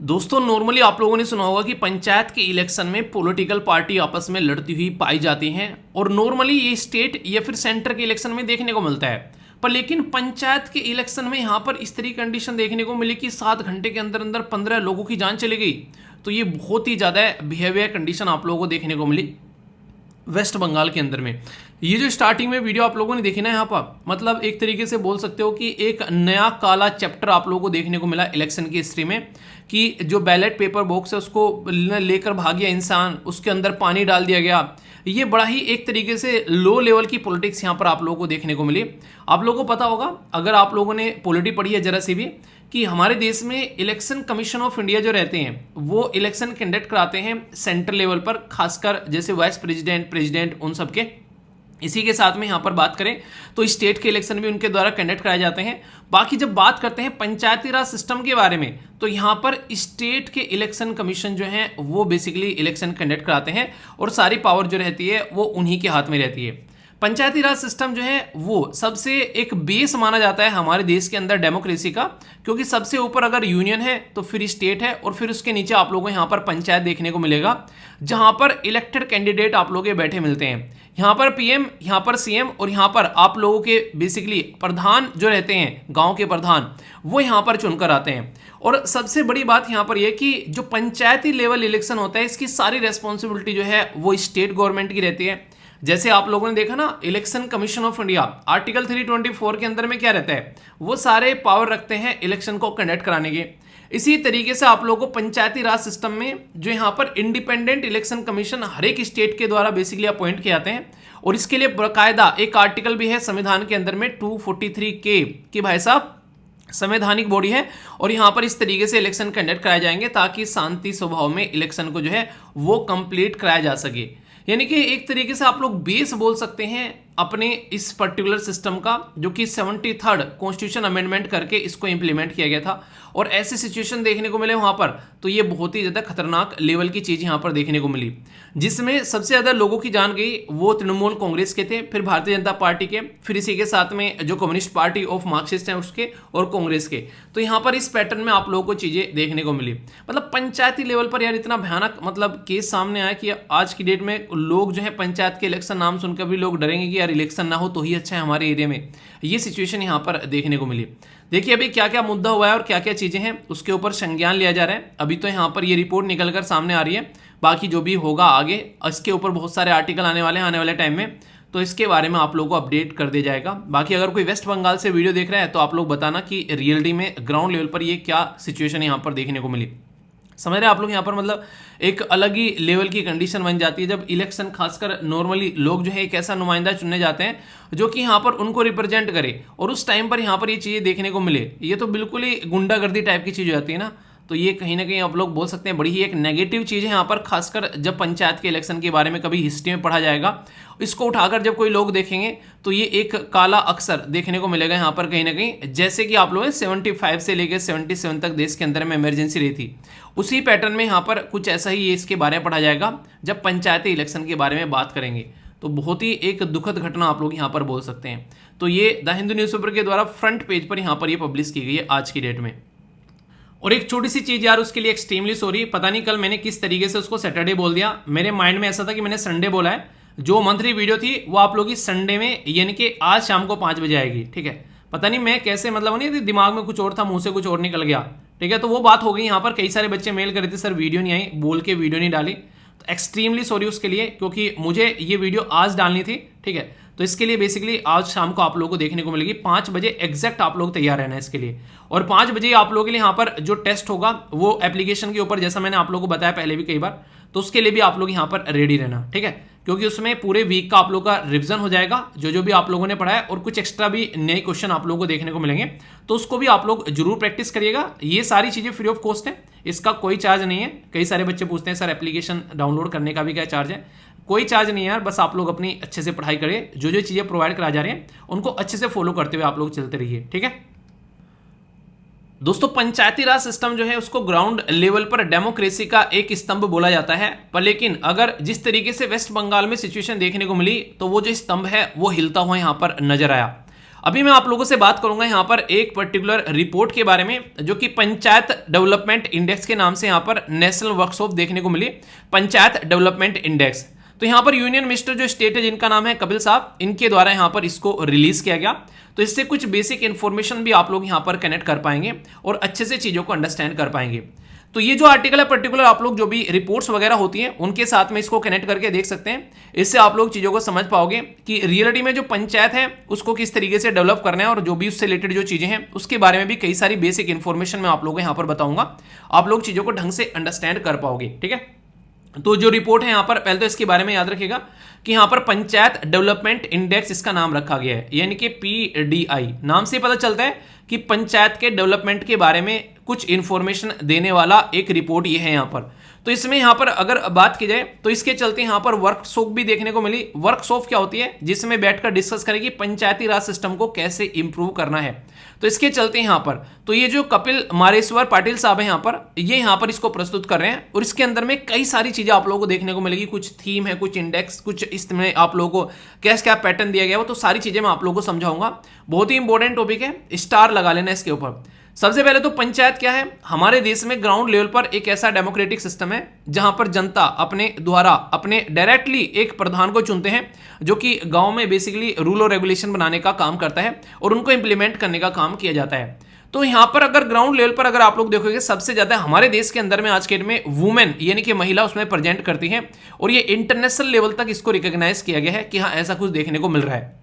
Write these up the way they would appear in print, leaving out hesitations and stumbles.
दोस्तों नॉर्मली आप लोगों ने सुना होगा कि पंचायत के इलेक्शन में पॉलिटिकल पार्टी आपस में लड़ती हुई पाई जाती हैं और नॉर्मली ये स्टेट या फिर सेंटर के इलेक्शन में देखने को मिलता है। पर लेकिन पंचायत के इलेक्शन में यहाँ पर इस तरह की कंडीशन देखने को मिली कि 7 घंटे के अंदर अंदर 15 लोगों की जान चली गई। तो ये बहुत ही ज़्यादा बिहेवियर कंडीशन आप लोगों को देखने को मिली वेस्ट बंगाल के अंदर में। ये जो स्टार्टिंग में वीडियो आप लोगों ने देखी ना यहाँ पर, मतलब एक तरीके से बोल सकते हो कि एक नया काला चैप्टर आप लोगों को देखने को मिला इलेक्शन की हिस्ट्री में, कि जो बैलेट पेपर बॉक्स है उसको लेकर भाग गया इंसान, उसके अंदर पानी डाल दिया गया। ये बड़ा ही एक तरीके से लो लेवल की पॉलिटिक्स यहाँ पर आप लोगों को देखने को मिली। आप लोगों को पता होगा, अगर आप लोगों ने पॉलिटी पढ़ी है जरा सी भी, कि हमारे देश में इलेक्शन कमीशन ऑफ इंडिया जो रहते हैं वो इलेक्शन कंडक्ट कराते हैं सेंट्रल लेवल पर, खासकर जैसे वाइस प्रेसिडेंट, प्रेसिडेंट, उन सब के। इसी के साथ में यहाँ पर बात करें तो स्टेट के इलेक्शन भी उनके द्वारा कंडक्ट कराए जाते हैं। बाकी जब बात करते हैं पंचायती राज सिस्टम के बारे में, तो यहाँ पर स्टेट के इलेक्शन कमीशन जो हैं वो बेसिकली इलेक्शन कंडक्ट कराते हैं और सारी पावर जो रहती है वो उन्हीं के हाथ में रहती है। पंचायती राज सिस्टम जो है वो सबसे एक बेस माना जाता है हमारे देश के अंदर डेमोक्रेसी का, क्योंकि सबसे ऊपर अगर यूनियन है तो फिर स्टेट है और फिर उसके नीचे आप लोगों को यहाँ पर पंचायत देखने को मिलेगा, जहाँ पर इलेक्टेड कैंडिडेट आप लोग बैठे मिलते हैं। यहाँ पर पीएम, यहाँ पर सीएम और यहाँ पर आप लोगों के बेसिकली प्रधान जो रहते हैं, गांव के प्रधान, वो यहाँ पर चुनकर आते हैं। और सबसे बड़ी बात यहाँ पर यह कि जो पंचायती लेवल इलेक्शन होता है इसकी सारी रेस्पॉन्सिबिलिटी जो है वो स्टेट गवर्नमेंट की रहती है। जैसे आप लोगों ने देखा ना, election commission of India article 324 के अंदर में क्या रहता है, वो सारे पावर रखते हैं इलेक्शन को कंडक्ट कराने के। इसी तरीके से आप लोगों को पंचायती राज सिस्टम में जो यहाँ पर इंडिपेंडेंट इलेक्शन कमीशन हर एक स्टेट के द्वारा बेसिकली अपॉइंट किए जाते हैं, और इसके लिए बाकायदा एक आर्टिकल भी है संविधान के अंदर में 243 के कि भाई साहब संवैधानिक बॉडी है और यहाँ पर इस तरीके से इलेक्शन कंडक्ट कराए जाएंगे ताकि शांति स्वभाव में इलेक्शन को जो है वो कंप्लीट कराया जा सके। यानी कि एक तरीके से आप लोग बेस बोल सकते हैं अपने इस पर्टिकुलर सिस्टम का, जो कि 73rd कॉन्स्टिट्यूशन अमेंडमेंट करके इसको इंप्लीमेंट किया गया था। और ऐसे सिचुएशन देखने को मिले वहाँ पर, तो ये बहुत ही ज़्यादा खतरनाक लेवल की चीज़ यहाँ पर देखने को मिली, जिसमें सबसे ज़्यादा लोगों की जान गई वो तृणमूल कांग्रेस के थे, फिर भारतीय जनता पार्टी के, फिर इसी के साथ में जो कम्युनिस्ट पार्टी ऑफ मार्क्सिस्ट हैं उसके, और कांग्रेस के। तो यहाँ पर इस पैटर्न में आप लोगों को चीज़ें देखने को मिली। मतलब पंचायती लेवल पर यार इतना भयानक मतलब केस सामने आया कि आज की डेट में लोग जो है पंचायत के इलेक्शन नाम सुनकर भी लोग डरेंगे कि यार इलेक्शन ना हो तो ही अच्छा है हमारे एरिया में। ये सिचुएशन यहाँ पर देखने को मिली। देखिए अभी क्या क्या मुद्दा हुआ है और क्या क्या चीज़ें हैं उसके ऊपर संज्ञान लिया जा रहा है। अभी तो यहाँ पर ये रिपोर्ट निकल कर सामने आ रही है, बाकी जो भी होगा आगे इसके ऊपर बहुत सारे आर्टिकल आने वाले हैं आने वाले टाइम में, तो इसके बारे में आप लोगों को अपडेट कर दिया जाएगा। बाकी अगर कोई वेस्ट बंगाल से वीडियो देख रहा है तो आप लोग बताना कि रियलिटी में ग्राउंड लेवल पर ये क्या सिचुएशन यहाँ पर देखने को मिली। समझ रहे हैं आप लोग, यहाँ पर मतलब एक अलग ही लेवल की कंडीशन बन जाती है जब इलेक्शन, खासकर नॉर्मली लोग जो है एक ऐसा नुमाइंदा चुनने जाते हैं जो कि यहाँ पर उनको रिप्रेजेंट करे, और उस टाइम पर यहाँ पर ये चीज़ें देखने को मिले। ये तो बिल्कुल ही गुंडागर्दी टाइप की चीज़ हो जाती है ना, तो ये कहीं ना कहीं आप लोग बोल सकते हैं बड़ी ही एक नेगेटिव चीज़ है यहाँ पर। खासकर जब पंचायत के इलेक्शन के बारे में कभी हिस्ट्री में पढ़ा जाएगा, इसको उठाकर जब कोई लोग देखेंगे तो ये एक काला अक्षर देखने को मिलेगा यहाँ पर कहीं ना कहीं। जैसे कि आप लोगों ने 75 से लेकर 77 तक देश के अंदर में इमरजेंसी रही थी, उसी पैटर्न में यहाँ पर कुछ ऐसा ही ये इसके बारे में पढ़ा जाएगा जब पंचायती इलेक्शन के बारे में बात करेंगे। तो बहुत ही एक दुखद घटना आप लोग यहाँ पर बोल सकते हैं। तो ये द हिंदू न्यूज़पेपर के द्वारा फ्रंट पेज पर यहाँ पर ये पब्लिश की गई है आज की डेट में। और एक छोटी सी चीज़ यार, उसके लिए एक्सट्रीमली सॉरी, पता नहीं कल मैंने किस तरीके से उसको सैटरडे बोल दिया। मेरे माइंड में ऐसा था कि मैंने संडे बोला है। जो मंथली वीडियो थी वो आप लोग की संडे में यानी कि आज शाम को 5 बजे आएगी, ठीक है। पता नहीं मैं कैसे, मतलब नहीं, दिमाग में कुछ और था, मुंह से कुछ और निकल गया, ठीक है। तो वो बात हो गई यहाँ पर। कई सारे बच्चे मेल कर रहे थे सर वीडियो नहीं आई, बोल के वीडियो नहीं डाली, तो एक्सट्रीमली सॉरी उसके लिए, क्योंकि मुझे ये वीडियो आज डालनी थी, ठीक है। तो इसके लिए बेसिकली आज शाम को आप लोगों को देखने को मिलेगी 5 बजे एग्जैक्ट। आप लोग तैयार रहना है इसके लिए। और 5 बजे आप लोगों के लिए यहाँ पर जो टेस्ट होगा वो एप्लीकेशन के ऊपर, जैसा मैंने आप लोगों को बताया पहले भी कई बार, तो उसके लिए भी आप लोग यहाँ पर रेडी रहना, ठीक है। क्योंकि उसमें पूरे वीक का आप लोग का रिवीजन हो जाएगा, जो भी आप लोगों ने पढ़ा है, और कुछ एक्स्ट्रा भी नए क्वेश्चन आप लोगों को देखने को मिलेंगे, तो उसको भी आप लोग जरूर प्रैक्टिस करिएगा। ये सारी चीज़ें फ्री ऑफ कॉस्ट है, इसका कोई चार्ज नहीं है। कई सारे बच्चे पूछते हैं सर एप्लीकेशन डाउनलोड करने का भी क्या चार्ज है? कोई चार्ज नहीं है यार, बस आप लोग अपनी अच्छे से पढ़ाई करिए, जो चीज़ें प्रोवाइड करा जा रहे हैं उनको अच्छे से फॉलो करते हुए आप लोग चलते रहिए, ठीक है। दोस्तों पंचायती राज सिस्टम जो है उसको ग्राउंड लेवल पर डेमोक्रेसी का एक स्तंभ बोला जाता है, पर लेकिन अगर जिस तरीके से वेस्ट बंगाल में सिचुएशन देखने को मिली तो वो जो स्तंभ है वो हिलता हुआ यहाँ पर नजर आया। अभी मैं आप लोगों से बात करूंगा यहाँ पर एक पर्टिकुलर रिपोर्ट के बारे में, जो कि पंचायत डेवलपमेंट इंडेक्स के नाम से यहाँ पर नेशनल वर्कशॉप देखने को मिली, पंचायत डेवलपमेंट इंडेक्स। तो यहाँ पर यूनियन मिनिस्टर जो स्टेट है जिनका नाम है कपिल साहब, इनके द्वारा यहाँ पर इसको रिलीज किया गया। तो इससे कुछ बेसिक इन्फॉर्मेशन भी आप लोग यहाँ पर कनेक्ट कर पाएंगे और अच्छे से चीज़ों को अंडरस्टैंड कर पाएंगे। तो ये जो आर्टिकल है पर्टिकुलर, आप लोग जो भी रिपोर्ट्स वगैरह होती हैं उनके साथ में इसको कनेक्ट करके देख सकते हैं। इससे आप लोग चीज़ों को समझ पाओगे कि रियलिटी में जो पंचायत है उसको किस तरीके से डेवलप करना है, और जो भी उससे रिलेटेड जो चीज़ें हैं उसके बारे में भी कई सारी बेसिक इन्फॉर्मेशन मैं आप लोगों को यहाँ पर बताऊंगा। आप लोग चीज़ों को ढंग से अंडरस्टैंड कर पाओगे, ठीक है। तो जो रिपोर्ट है यहाँ पर, पहले तो इसके बारे में याद रखिएगा कि यहाँ पर पंचायत डेवलपमेंट इंडेक्स इसका नाम रखा गया है, यानी कि PDI। नाम से पता चलता है कि पंचायत के डेवलपमेंट के बारे में कुछ इंफॉर्मेशन देने वाला एक रिपोर्ट ये है यहाँ पर। तो इसमें यहाँ पर अगर बात की जाए तो इसके चलते यहाँ पर वर्कशॉप भी देखने को मिली। वर्कशॉप क्या होती है? जिसमें बैठकर डिस्कस करेगी पंचायती राज सिस्टम को कैसे इंप्रूव करना है। तो इसके चलते यहाँ पर तो ये जो कपिल मारेश्वर पाटिल साहब है यहाँ पर, ये यहाँ पर इसको प्रस्तुत कर रहे हैं, और इसके अंदर में कई सारी चीजें आप लोगों को देखने को मिलेगी। कुछ थीम है, कुछ इंडेक्स, कुछ इसमें आप लोगों को क्या पैटर्न दिया गया वो तो सारी चीजें मैं आप लोगों को समझाऊंगा। बहुत ही इंपॉर्टेंट टॉपिक है, स्टार लगा लेना इसके ऊपर। सबसे पहले तो पंचायत क्या है? हमारे देश में ग्राउंड लेवल पर एक ऐसा डेमोक्रेटिक सिस्टम है जहां पर जनता अपने द्वारा अपने डायरेक्टली एक प्रधान को चुनते हैं, जो कि गांव में बेसिकली रूल और रेगुलेशन बनाने का काम करता है और उनको इंप्लीमेंट करने का काम किया जाता है। तो यहाँ पर अगर ग्राउंड लेवल पर अगर आप लोग देखोगे, सबसे ज्यादा हमारे देश के अंदर में आज के डेट में वुमेन यानी कि महिला उसमें प्रेजेंट करती हैं, और ये इंटरनेशनल लेवल तक इसको रिकॉग्नाइज किया गया है कि हाँ ऐसा कुछ देखने को मिल रहा है।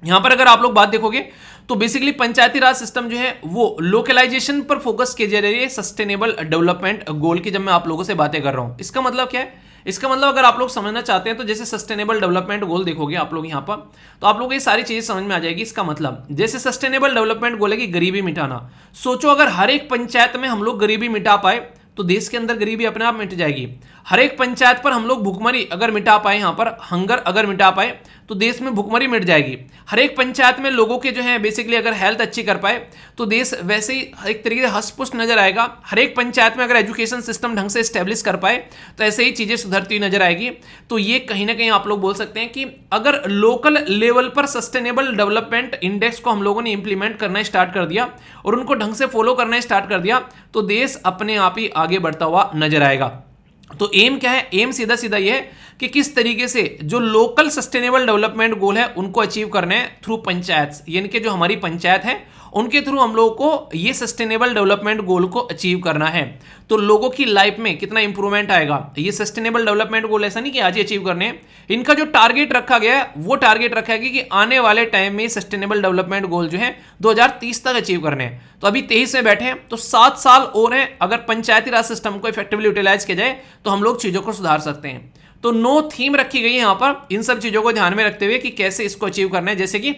यहां पर अगर आप लोग बात देखोगे तो बेसिकली पंचायती राज सिस्टम जो है वो लोकलाइजेशन पर फोकस किए जा रही है, सस्टेनेबल डेवलपमेंट गोल की जब मैं आप लोगों से बातें कर रहा हूं। इसका मतलब क्या है? इसका मतलब अगर आप लोग समझना चाहते हैं तो जैसे सस्टेनेबल डेवलपमेंट गोल देखोगे आप लोग यहां पर, तो आप लोग ये सारी चीजें समझ में आ जाएगी। इसका मतलब जैसे सस्टेनेबल डेवलपमेंट गोल है कि गरीबी मिटाना। सोचो अगर हर एक पंचायत में हम लोग गरीबी मिटा पाए तो देश के अंदर गरीबी अपने आप मिट जाएगी। हर एक पंचायत पर हम लोग भुखमरी अगर मिटा पाए, यहाँ पर हंगर अगर मिटा पाए तो देश में भुखमरी मिट जाएगी। हर एक पंचायत में लोगों के जो है बेसिकली अगर हेल्थ अच्छी कर पाए तो देश वैसे ही एक तरीके से हष्ट-पुष्ट नजर आएगा। हर एक पंचायत में अगर एजुकेशन सिस्टम ढंग से स्टेब्लिश कर पाए तो ऐसे ही चीजें सुधरती हुई नजर आएगी। तो ये कहीं ना कहीं आप लोग बोल सकते हैं कि अगर लोकल लेवल पर सस्टेनेबल डेवलपमेंट इंडेक्स को हम लोगों ने इंप्लीमेंट करना स्टार्ट कर दिया और उनको ढंग से फॉलो करना स्टार्ट कर दिया तो देश अपने आप ही आगे बढ़ता हुआ नजर आएगा। तो एम क्या है? एम सीधा सीधा ये है कि किस तरीके से जो लोकल सस्टेनेबल डेवलपमेंट गोल है उनको अचीव करने हैं थ्रू पंचायत, यानी कि जो हमारी पंचायत है उनके थ्रू हम लोगों को ये सस्टेनेबल डेवलपमेंट गोल को अचीव करना है। तो लोगों की लाइफ में कितना इंप्रूवमेंट आएगा, ये सस्टेनेबल डेवलपमेंट गोल ऐसा नहीं कि आज ही अचीव करने हैं। इनका जो टारगेट रखा गया है वो टारगेट रखा गया कि आने वाले टाइम में सस्टेनेबल डेवलपमेंट गोल जो है 2030 तक अचीव करने हैं। तो अभी 23 में बैठे हैं तो 7 साल और हैं। अगर पंचायती राज सिस्टम को इफेक्टिवली यूटिलाइज किया जाए तो हम लोग चीजों को सुधार सकते हैं। तो 9 थीम रखी गई है यहाँ पर इन सब चीजों को ध्यान में रखते हुए कि कैसे इसको अचीव करना है। जैसे कि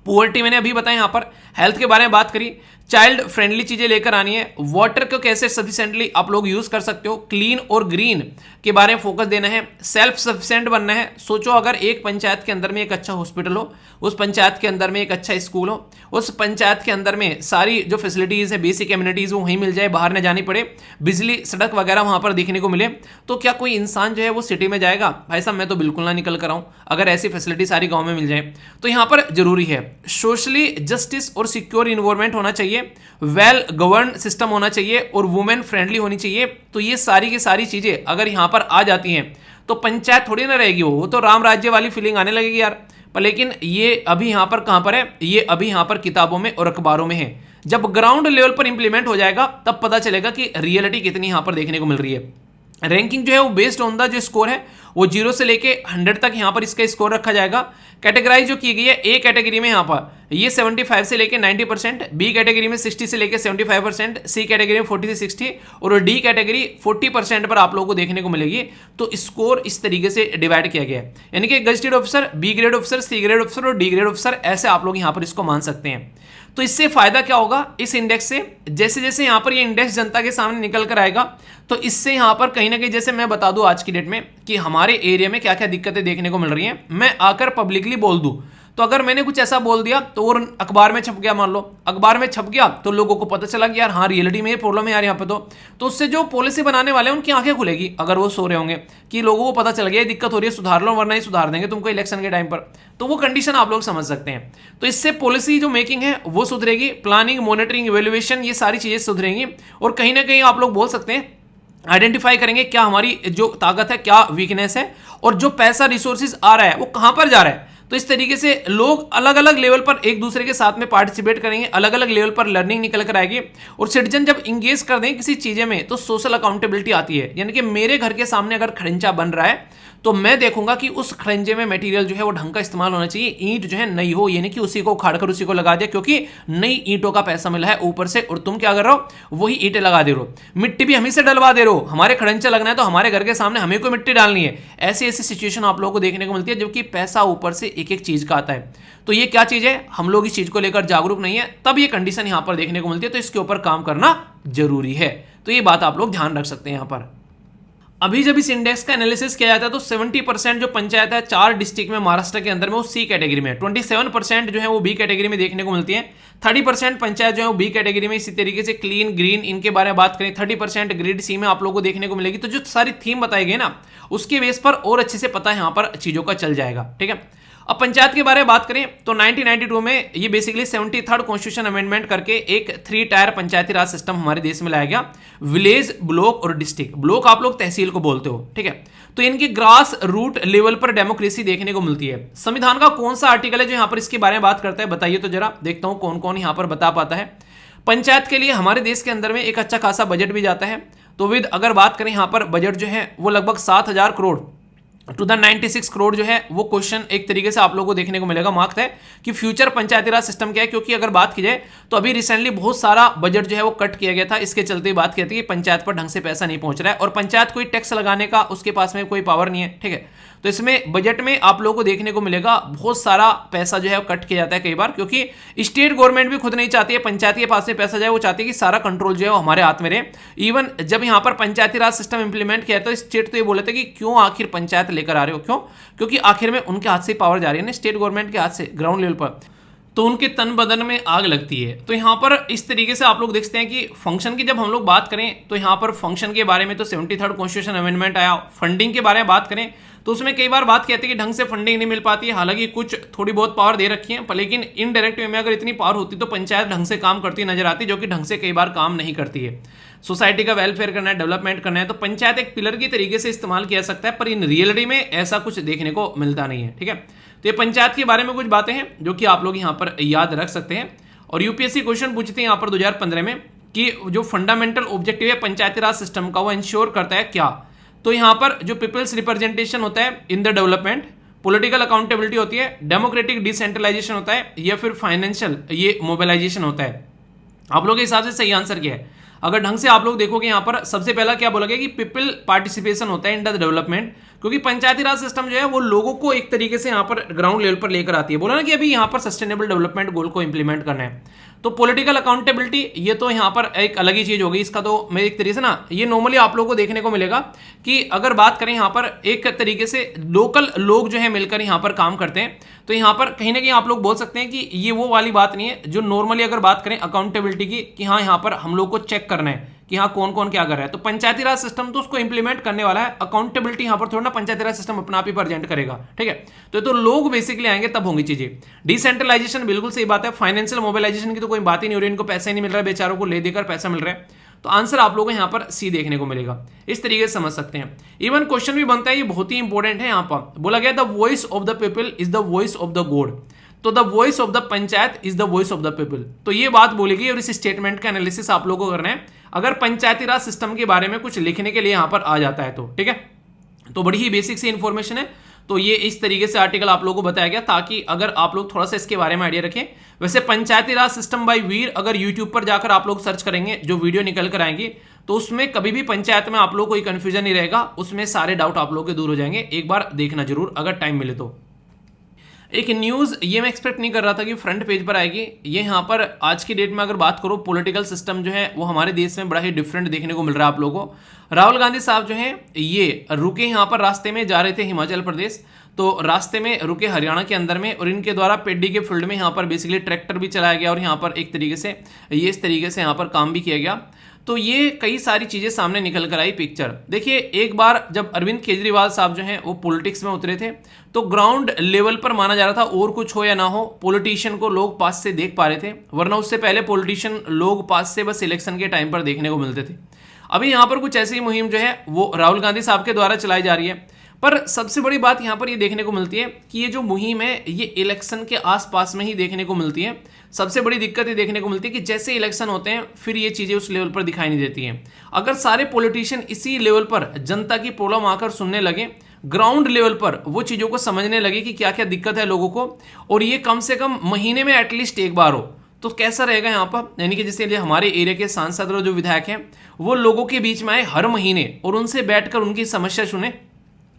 पुअर्टी मैंने अभी बताया, यहाँ पर हेल्थ के बारे में बात करी, चाइल्ड फ्रेंडली चीजें लेकर आनी है, वाटर को कैसे सफिशिएंटली आप लोग यूज कर सकते हो, क्लीन और ग्रीन के बारे में फोकस देना है, सेल्फ सफिशिएंट बनना है। सोचो अगर एक पंचायत के अंदर में एक अच्छा हॉस्पिटल हो, उस पंचायत के अंदर में एक अच्छा स्कूल हो, उस पंचायत के अंदर में सारी जो फैसिलिटीज है बेसिक एम्यूनिटीज वो वहीं मिल जाए, बाहर न जानी पड़े, बिजली सड़क वगैरह वहां पर देखने को मिले, तो क्या कोई इंसान जो है वो सिटी में जाएगा? भाई साहब मैं तो बिल्कुल ना निकल कर आऊं अगर ऐसी फैसिलिटी सारी गाँव में मिल जाए। तो यहाँ पर जरूरी है सोशली जस्टिस और सिक्योर इन्वायरमेंट होना चाहिए, वेल गवर्न सिस्टम होना चाहिए और वुमेन फ्रेंडली होनी चाहिए। तो ये सारी की सारी चीजें अगर यहाँ पर आ जाती हैं तो पंचायत थोड़ी ना रहेगी, वो तो राम राज्य वाली फीलिंग आने लगेगी यार। पर लेकिन ये अभी यहाँ पर कहाँ पर है? ये अभी यहाँ पर किताबों में और अखबारों में है। जब ग्राउंड लेवल पर इंप्लीमेंट हो जाएगा तब पता चलेगा कि रियलिटी कितनी यहाँ पर देखने को मिल रही है। रैंकिंग जो है वो बेस्ड ऑन द जो स्कोर है वो 0 से लेके 100 तक यहाँ पर इसका स्कोर रखा जाएगा। कैटेगराइज जो की गई है, ए कैटेगरी में यहाँ पर ये 75 से लेके 90%, बी कैटेगरी में 60 से लेके 75%, सी कैटेगरी में 40 से 60 और डी कैटेगरी 40% पर आप लोगों को देखने को मिलेगी। तो स्कोर इस तरीके से डिवाइड किया गया है, यानी कि gazetted officer, B grade officer, C grade officer और डी ग्रेड ऑफिसर, ऐसे आप लोग यहाँ पर इसको मान सकते हैं। तो इससे फायदा क्या होगा इस इंडेक्स से? जैसे जैसे यहाँ पर ये इंडेक्स जनता के सामने निकल कर आएगा तो इससे यहाँ पर कहीं ना कहीं, जैसे मैं बता दूं आज की डेट में कि हमारे एरिया में क्या क्या दिक्कतें देखने को मिल रही हैं, मैं आकर पब्लिकली बोल दूं तो अगर मैंने कुछ ऐसा बोल दिया तो और अखबार में छप गया, मान लो अखबार में छप गया तो लोगों को पता चला कि यार हाँ रियलिटी में ये प्रॉब्लम है यार यहाँ पे, तो उससे जो पॉलिसी बनाने वाले हैं उनकी आंखें खुलेगी, अगर वो सो रहे होंगे कि लोगों को पता चल गया दिक्कत हो रही है, सुधार लो वरना ही सुधार देंगे तुमको इलेक्शन के टाइम पर। तो वो कंडीशन आप लोग समझ सकते हैं। तो इससे पॉलिसी जो मेकिंग है वो सुधरेगी, प्लानिंग, मॉनिटरिंग, इवेल्युएशन, ये सारी चीजें सुधरेंगी। और कहीं ना कहीं आप लोग बोल सकते हैं आइडेंटिफाई करेंगे क्या हमारी जो ताकत है, क्या वीकनेस है, और जो पैसा रिसोर्सेज आ रहा है वो कहां पर जा रहा है। तो इस तरीके से लोग अलग अलग लेवल पर एक दूसरे के साथ में पार्टिसिपेट करेंगे, अलग अलग लेवल पर लर्निंग निकल कर आएगी। और सिटीजन जब इंगेज कर दें किसी चीजें में तो सोशल अकाउंटेबिलिटी आती है। यानी कि मेरे घर के सामने अगर खड़ंजा बन रहा है तो मैं देखूंगा कि उस खड़ंजे में मटेरियल जो है वो ढंग का इस्तेमाल होना चाहिए, ईंट जो है नई हो, यानी कि उसी को उखाड़ कर उसी को लगा दिया, क्योंकि नई ईंटों का पैसा मिला है ऊपर से, और तुम क्या कर रहे हो, वही ईंटें लगा दे रहे हो, मिट्टी भी हमें से डलवा दे रहे हो। हमारे खड़ंजा लगना है तो हमारे घर के सामने हमें को मिट्टी डालनी है। ऐसी ऐसी सिचुएशन आप लोगों को देखने को मिलती है, जबकि पैसा ऊपर से एक एक चीज का आता है। तो ये क्या चीज है, हम लोग इस चीज को लेकर जागरूक नहीं है, तब ये कंडीशन यहां पर देखने को मिलती है। तो इसके ऊपर काम करना जरूरी है। तो ये बात आप लोग ध्यान रख सकते हैं यहां पर। अभी जब इस इंडेक्स का एनालिसिस किया जाता है तो 70% जो पंचायत है 4 डिस्ट्रिक्ट में महाराष्ट्र के अंदर में वो सी कैटेगरी में, 27% जो है वो बी कैटेगरी में देखने को मिलती है, 30% पंचायत जो है वो बी कैटेगरी में। इसी तरीके से क्लीन, ग्रीन, इनके बारे में बात करें 30% ग्रेड सी में आप लोगों को देखने को मिलेगी। तो जो सारी थीम बताई गई ना उसके बेस पर और अच्छे से पता यहाँ पर चीजों का चल जाएगा। ठीक है, अब पंचायत के बारे में बात करें तो 1992 में ये बेसिकली 73rd कॉन्स्टिट्यूशन अमेंडमेंट करके एक 3 टायर पंचायती राज सिस्टम हमारे देश में लाया गया। विलेज, ब्लॉक और डिस्ट्रिक्ट। ब्लॉक आप लोग तहसील को बोलते हो, ठीक है। तो इनकी ग्रास रूट लेवल पर डेमोक्रेसी देखने को मिलती है। संविधान का कौन सा आर्टिकल है जो यहाँ पर इसके बारे में बात करता है, बताइए तो जरा, देखता हूं कौन कौन यहाँ पर बता पाता है। पंचायत के लिए हमारे देश के अंदर में एक अच्छा खासा बजट भी जाता है। तो विद अगर बात करें यहाँ पर बजट जो है वो लगभग 7,000 करोड़ टू द 96 करोड़ जो है वो क्वेश्चन एक तरीके से आप लोगों को देखने को मिलेगा। मार्क है कि फ्यूचर पंचायती राज सिस्टम क्या है, क्योंकि अगर बात की जाए तो अभी रिसेंटली बहुत सारा बजट जो है वो कट किया गया था। इसके चलते बात की जाती है कि पंचायत पर ढंग से पैसा नहीं पहुंच रहा है और पंचायत कोई टैक्स लगाने का उसके पास में कोई पावर नहीं है। ठीक है, तो इसमें बजट में आप लोगों को देखने को मिलेगा बहुत सारा पैसा जो है कट किया जाता है कई बार, क्योंकि स्टेट गवर्नमेंट भी खुद नहीं चाहती है पंचायत के पास से पैसा जाए, वो चाहती है कि सारा कंट्रोल जो है वो हमारे हाथ में रहे। इवन जब यहाँ पर पंचायती राज सिस्टम इंप्लीमेंट किया तो स्टेट तो ये बोले थे कि क्यों आखिर पंचायत लेकर आ रहे हो, क्यों, क्योंकि आखिर में उनके हाथ से पावर जा रही है ना, स्टेट गवर्नमेंट के हाथ से ग्राउंड लेवल पर, तो उनके तन बदन में आग लगती है। तो यहाँ पर इस तरीके से आप लोग देखते हैं कि फंक्शन की जब हम लोग बात करें तो यहाँ पर फंक्शन के बारे में तो 73rd कॉन्स्टिट्यूशन अमेंडमेंट आया। फंडिंग के बारे में बात करें तो उसमें कई बार बात कहते हैं कि ढंग से फंडिंग नहीं मिल पाती है। हालांकि कुछ थोड़ी बहुत पावर दे रखी है, लेकिन इनडायरेक्ट वे में अगर इतनी पावर होती तो पंचायत ढंग से काम करती नजर आती, जो कि ढंग से कई बार काम नहीं करती है। सोसाइटी का वेलफेयर करना है, डेवलपमेंट करना है, तो पंचायत एक पिलर की तरीके से इस्तेमाल किया सकता है, पर इन रियलिटी में ऐसा कुछ देखने को मिलता नहीं है। ठीक है, तो ये पंचायत के बारे में कुछ बातें हैं जो कि आप लोग यहाँ पर याद रख सकते हैं। और यूपीएससी क्वेश्चन पूछते हैं यहाँ पर 2015 में कि जो फंडामेंटल ऑब्जेक्टिव है पंचायती राज सिस्टम का वो इंश्योर करता है क्या। तो यहाँ पर जो पीपल्स रिप्रेजेंटेशन होता है in the development, political accountability होती है, डेमोक्रेटिक डिसेंट्रलाइजेशन होता है, या फिर फाइनेंशियल ये मोबिलाइजेशन होता है। आप लोग के हिसाब से सही आंसर क्या है? अगर ढंग से आप लोग देखोगे यहाँ पर सबसे पहला क्या बोला गया कि पीपल पार्टिसिपेशन होता है इन द डेवलपमेंट, क्योंकि पंचायती राज सिस्टम जो है वो लोगों को एक तरीके से यहाँ पर ग्राउंड लेवल पर लेकर आती है। बोला ना कि अभी यहाँ पर सस्टेनेबल डेवलपमेंट गोल को इंप्लीमेंट करना है। तो पॉलिटिकल अकाउंटेबिलिटी ये तो यहाँ पर एक अलग ही चीज होगी। इसका तो मैं एक तरीके से ना ये नॉर्मली आप लोगों को देखने को मिलेगा कि अगर बात करें यहाँ पर एक तरीके से लोकल लोग जो है मिलकर यहाँ पर काम करते हैं, तो यहाँ पर कहीं ना कहीं आप लोग बोल सकते हैं कि ये वो वाली बात नहीं है जो नॉर्मली अगर बात करें अकाउंटेबिलिटी की कि हाँ यहाँ पर हम लोग को चेक करना है कि हाँ कौन कौन क्या कर रहा है। तो पंचायती राज सिस्टम तो उसको इंप्लीमेंट करने वाला है, अकाउंटेबिलिटी यहाँ पर थोड़ा ना पंचायती राज सिस्टम अपना आप ही प्रेजेंट करेगा। ठीक है, तो लोग बेसिकली आएंगे तब होंगी चीजें। डिसेंट्रलाइजेशन बिल्कुल सही बात है, फाइनेंशियल मोबिलाइजेशन की तो कोई बात ही नहीं हो रही, इनको पैसा ही नहीं मिल रहा है, बेचारों को ले देकर पैसा मिल रहा है। तो आंसर आप लोगों को यहाँ पर सी देखने को मिलेगा। इस तरीके से समझ सकते हैं। इवन क्वेश्चन भी बनता है, ये बहुत ही इंपॉर्टेंट है। यहाँ पर बोला गया the voice of the people is the voice of the god, तो the voice of the panchayat is the voice of the people. तो ये बात बोली गई और इस स्टेटमेंट का एनालिसिस आप लोगों को करना है अगर पंचायती राज सिस्टम के बारे में कुछ लिखने के लिए यहां पर आ जाता है तो। ठीक है, तो बड़ी ही बेसिक सी इंफॉर्मेशन है। तो ये इस तरीके से आर्टिकल आप लोगों को बताया गया ताकि अगर आप लोग थोड़ा सा इसके बारे में आइडिया रखें। वैसे पंचायती राज सिस्टम बाय वीर अगर यूट्यूब पर जाकर आप लोग सर्च करेंगे जो वीडियो निकल कर आएंगी तो उसमें कभी भी पंचायत में आप लोग कोई कंफ्यूजन नहीं रहेगा, उसमें सारे डाउट आप लोग के दूर हो जाएंगे। एक बार देखना जरूर अगर टाइम मिले तो। एक न्यूज़ ये मैं एक्सपेक्ट नहीं कर रहा था कि फ्रंट पेज पर आएगी। ये यहाँ पर आज की डेट में अगर बात करो पॉलिटिकल सिस्टम जो है वो हमारे देश में बड़ा ही डिफरेंट देखने को मिल रहा है आप लोगों को। राहुल गांधी साहब जो हैं ये रुके यहाँ पर रास्ते में जा रहे थे हिमाचल प्रदेश, तो रास्ते में रुके हरियाणा के अंदर में, और इनके द्वारा पेड्डी के फील्ड में यहाँ पर बेसिकली ट्रैक्टर भी चलाया गया और यहाँ पर एक तरीके से ये इस तरीके से यहाँ पर काम भी किया गया। तो ये कई सारी चीज़ें सामने निकल कर आई पिक्चर। देखिए, एक बार जब अरविंद केजरीवाल साहब जो हैं वो पॉलिटिक्स में उतरे थे, तो ग्राउंड लेवल पर माना जा रहा था और कुछ हो या ना हो, पॉलिटिशियन को लोग पास से देख पा रहे थे, वरना उससे पहले पॉलिटिशियन लोग पास से बस इलेक्शन के टाइम पर देखने को मिलते थे। अभी यहाँ पर कुछ ऐसी मुहिम जो है वो राहुल गांधी साहब के द्वारा चलाई जा रही है। पर सबसे बड़ी बात यहाँ पर ये देखने को मिलती है कि ये जो मुहिम है ये इलेक्शन के आसपास में ही देखने को मिलती है। सबसे बड़ी दिक्कत ये देखने को मिलती है कि जैसे इलेक्शन होते हैं फिर ये चीज़ें उस लेवल पर दिखाई नहीं देती हैं। अगर सारे पॉलिटिशियन इसी लेवल पर जनता की प्रॉब्लम आकर सुनने लगे, ग्राउंड लेवल पर वो चीज़ों को समझने लगे कि क्या क्या दिक्कत है लोगों को, और ये कम से कम महीने में एटलीस्ट एक बार हो, तो कैसा रहेगा यहाँ पर। यानी कि जैसे हमारे एरिया के सांसद और जो विधायक हैं वो लोगों के बीच में आए हर महीने और उनसे बैठकर उनकी समस्या सुने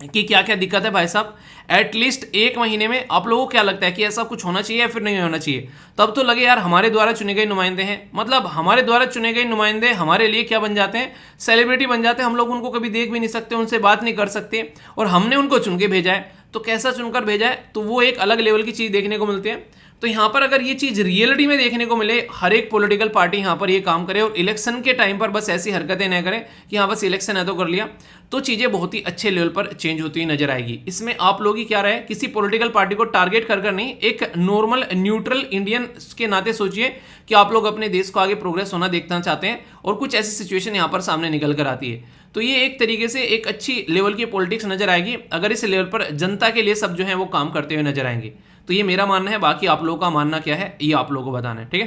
कि क्या क्या दिक्कत है भाई साहब। एटलीस्ट एक महीने में आप लोगों को क्या लगता है कि ऐसा कुछ होना चाहिए या फिर नहीं होना चाहिए? तब तो लगे यार हमारे द्वारा चुने गए नुमाइंदे हैं, मतलब हमारे द्वारा चुने गए नुमाइंदे हमारे लिए क्या बन जाते हैं, सेलिब्रिटी बन जाते हैं। हम लोग उनको कभी देख भी नहीं सकते, उनसे बात नहीं कर सकते, और हमने उनको चुन के भेजा है, तो कैसा चुनकर भेजा है, तो वो एक अलग लेवल की चीज़ देखने को मिलती है। तो यहाँ पर अगर ये चीज़ रियलिटी में देखने को मिले, हर एक पॉलिटिकल पार्टी यहाँ पर ये काम करे और इलेक्शन के टाइम पर बस ऐसी हरकतें न करें कि हाँ बस इलेक्शन है तो कर लिया, तो चीज़ें बहुत ही अच्छे लेवल पर चेंज होती हुई नजर आएगी। इसमें आप लोग ही क्या रहे, किसी पॉलिटिकल पार्टी को टारगेट कर नहीं, एक नॉर्मल न्यूट्रल इंडियन के नाते सोचिए कि आप लोग अपने देश को आगे प्रोग्रेस होना देखना चाहते हैं और कुछ ऐसी सिचुएशन यहाँ पर सामने निकल कर आती है। तो ये एक तरीके से एक अच्छी लेवल की पॉलिटिक्स नजर आएगी अगर इस लेवल पर जनता के लिए सब जो है वो काम करते हुए नजर आएंगे। तो ये मेरा मानना है, बाकी आप लोगों का मानना क्या है ये आप लोगों को बताना है, ठीक है।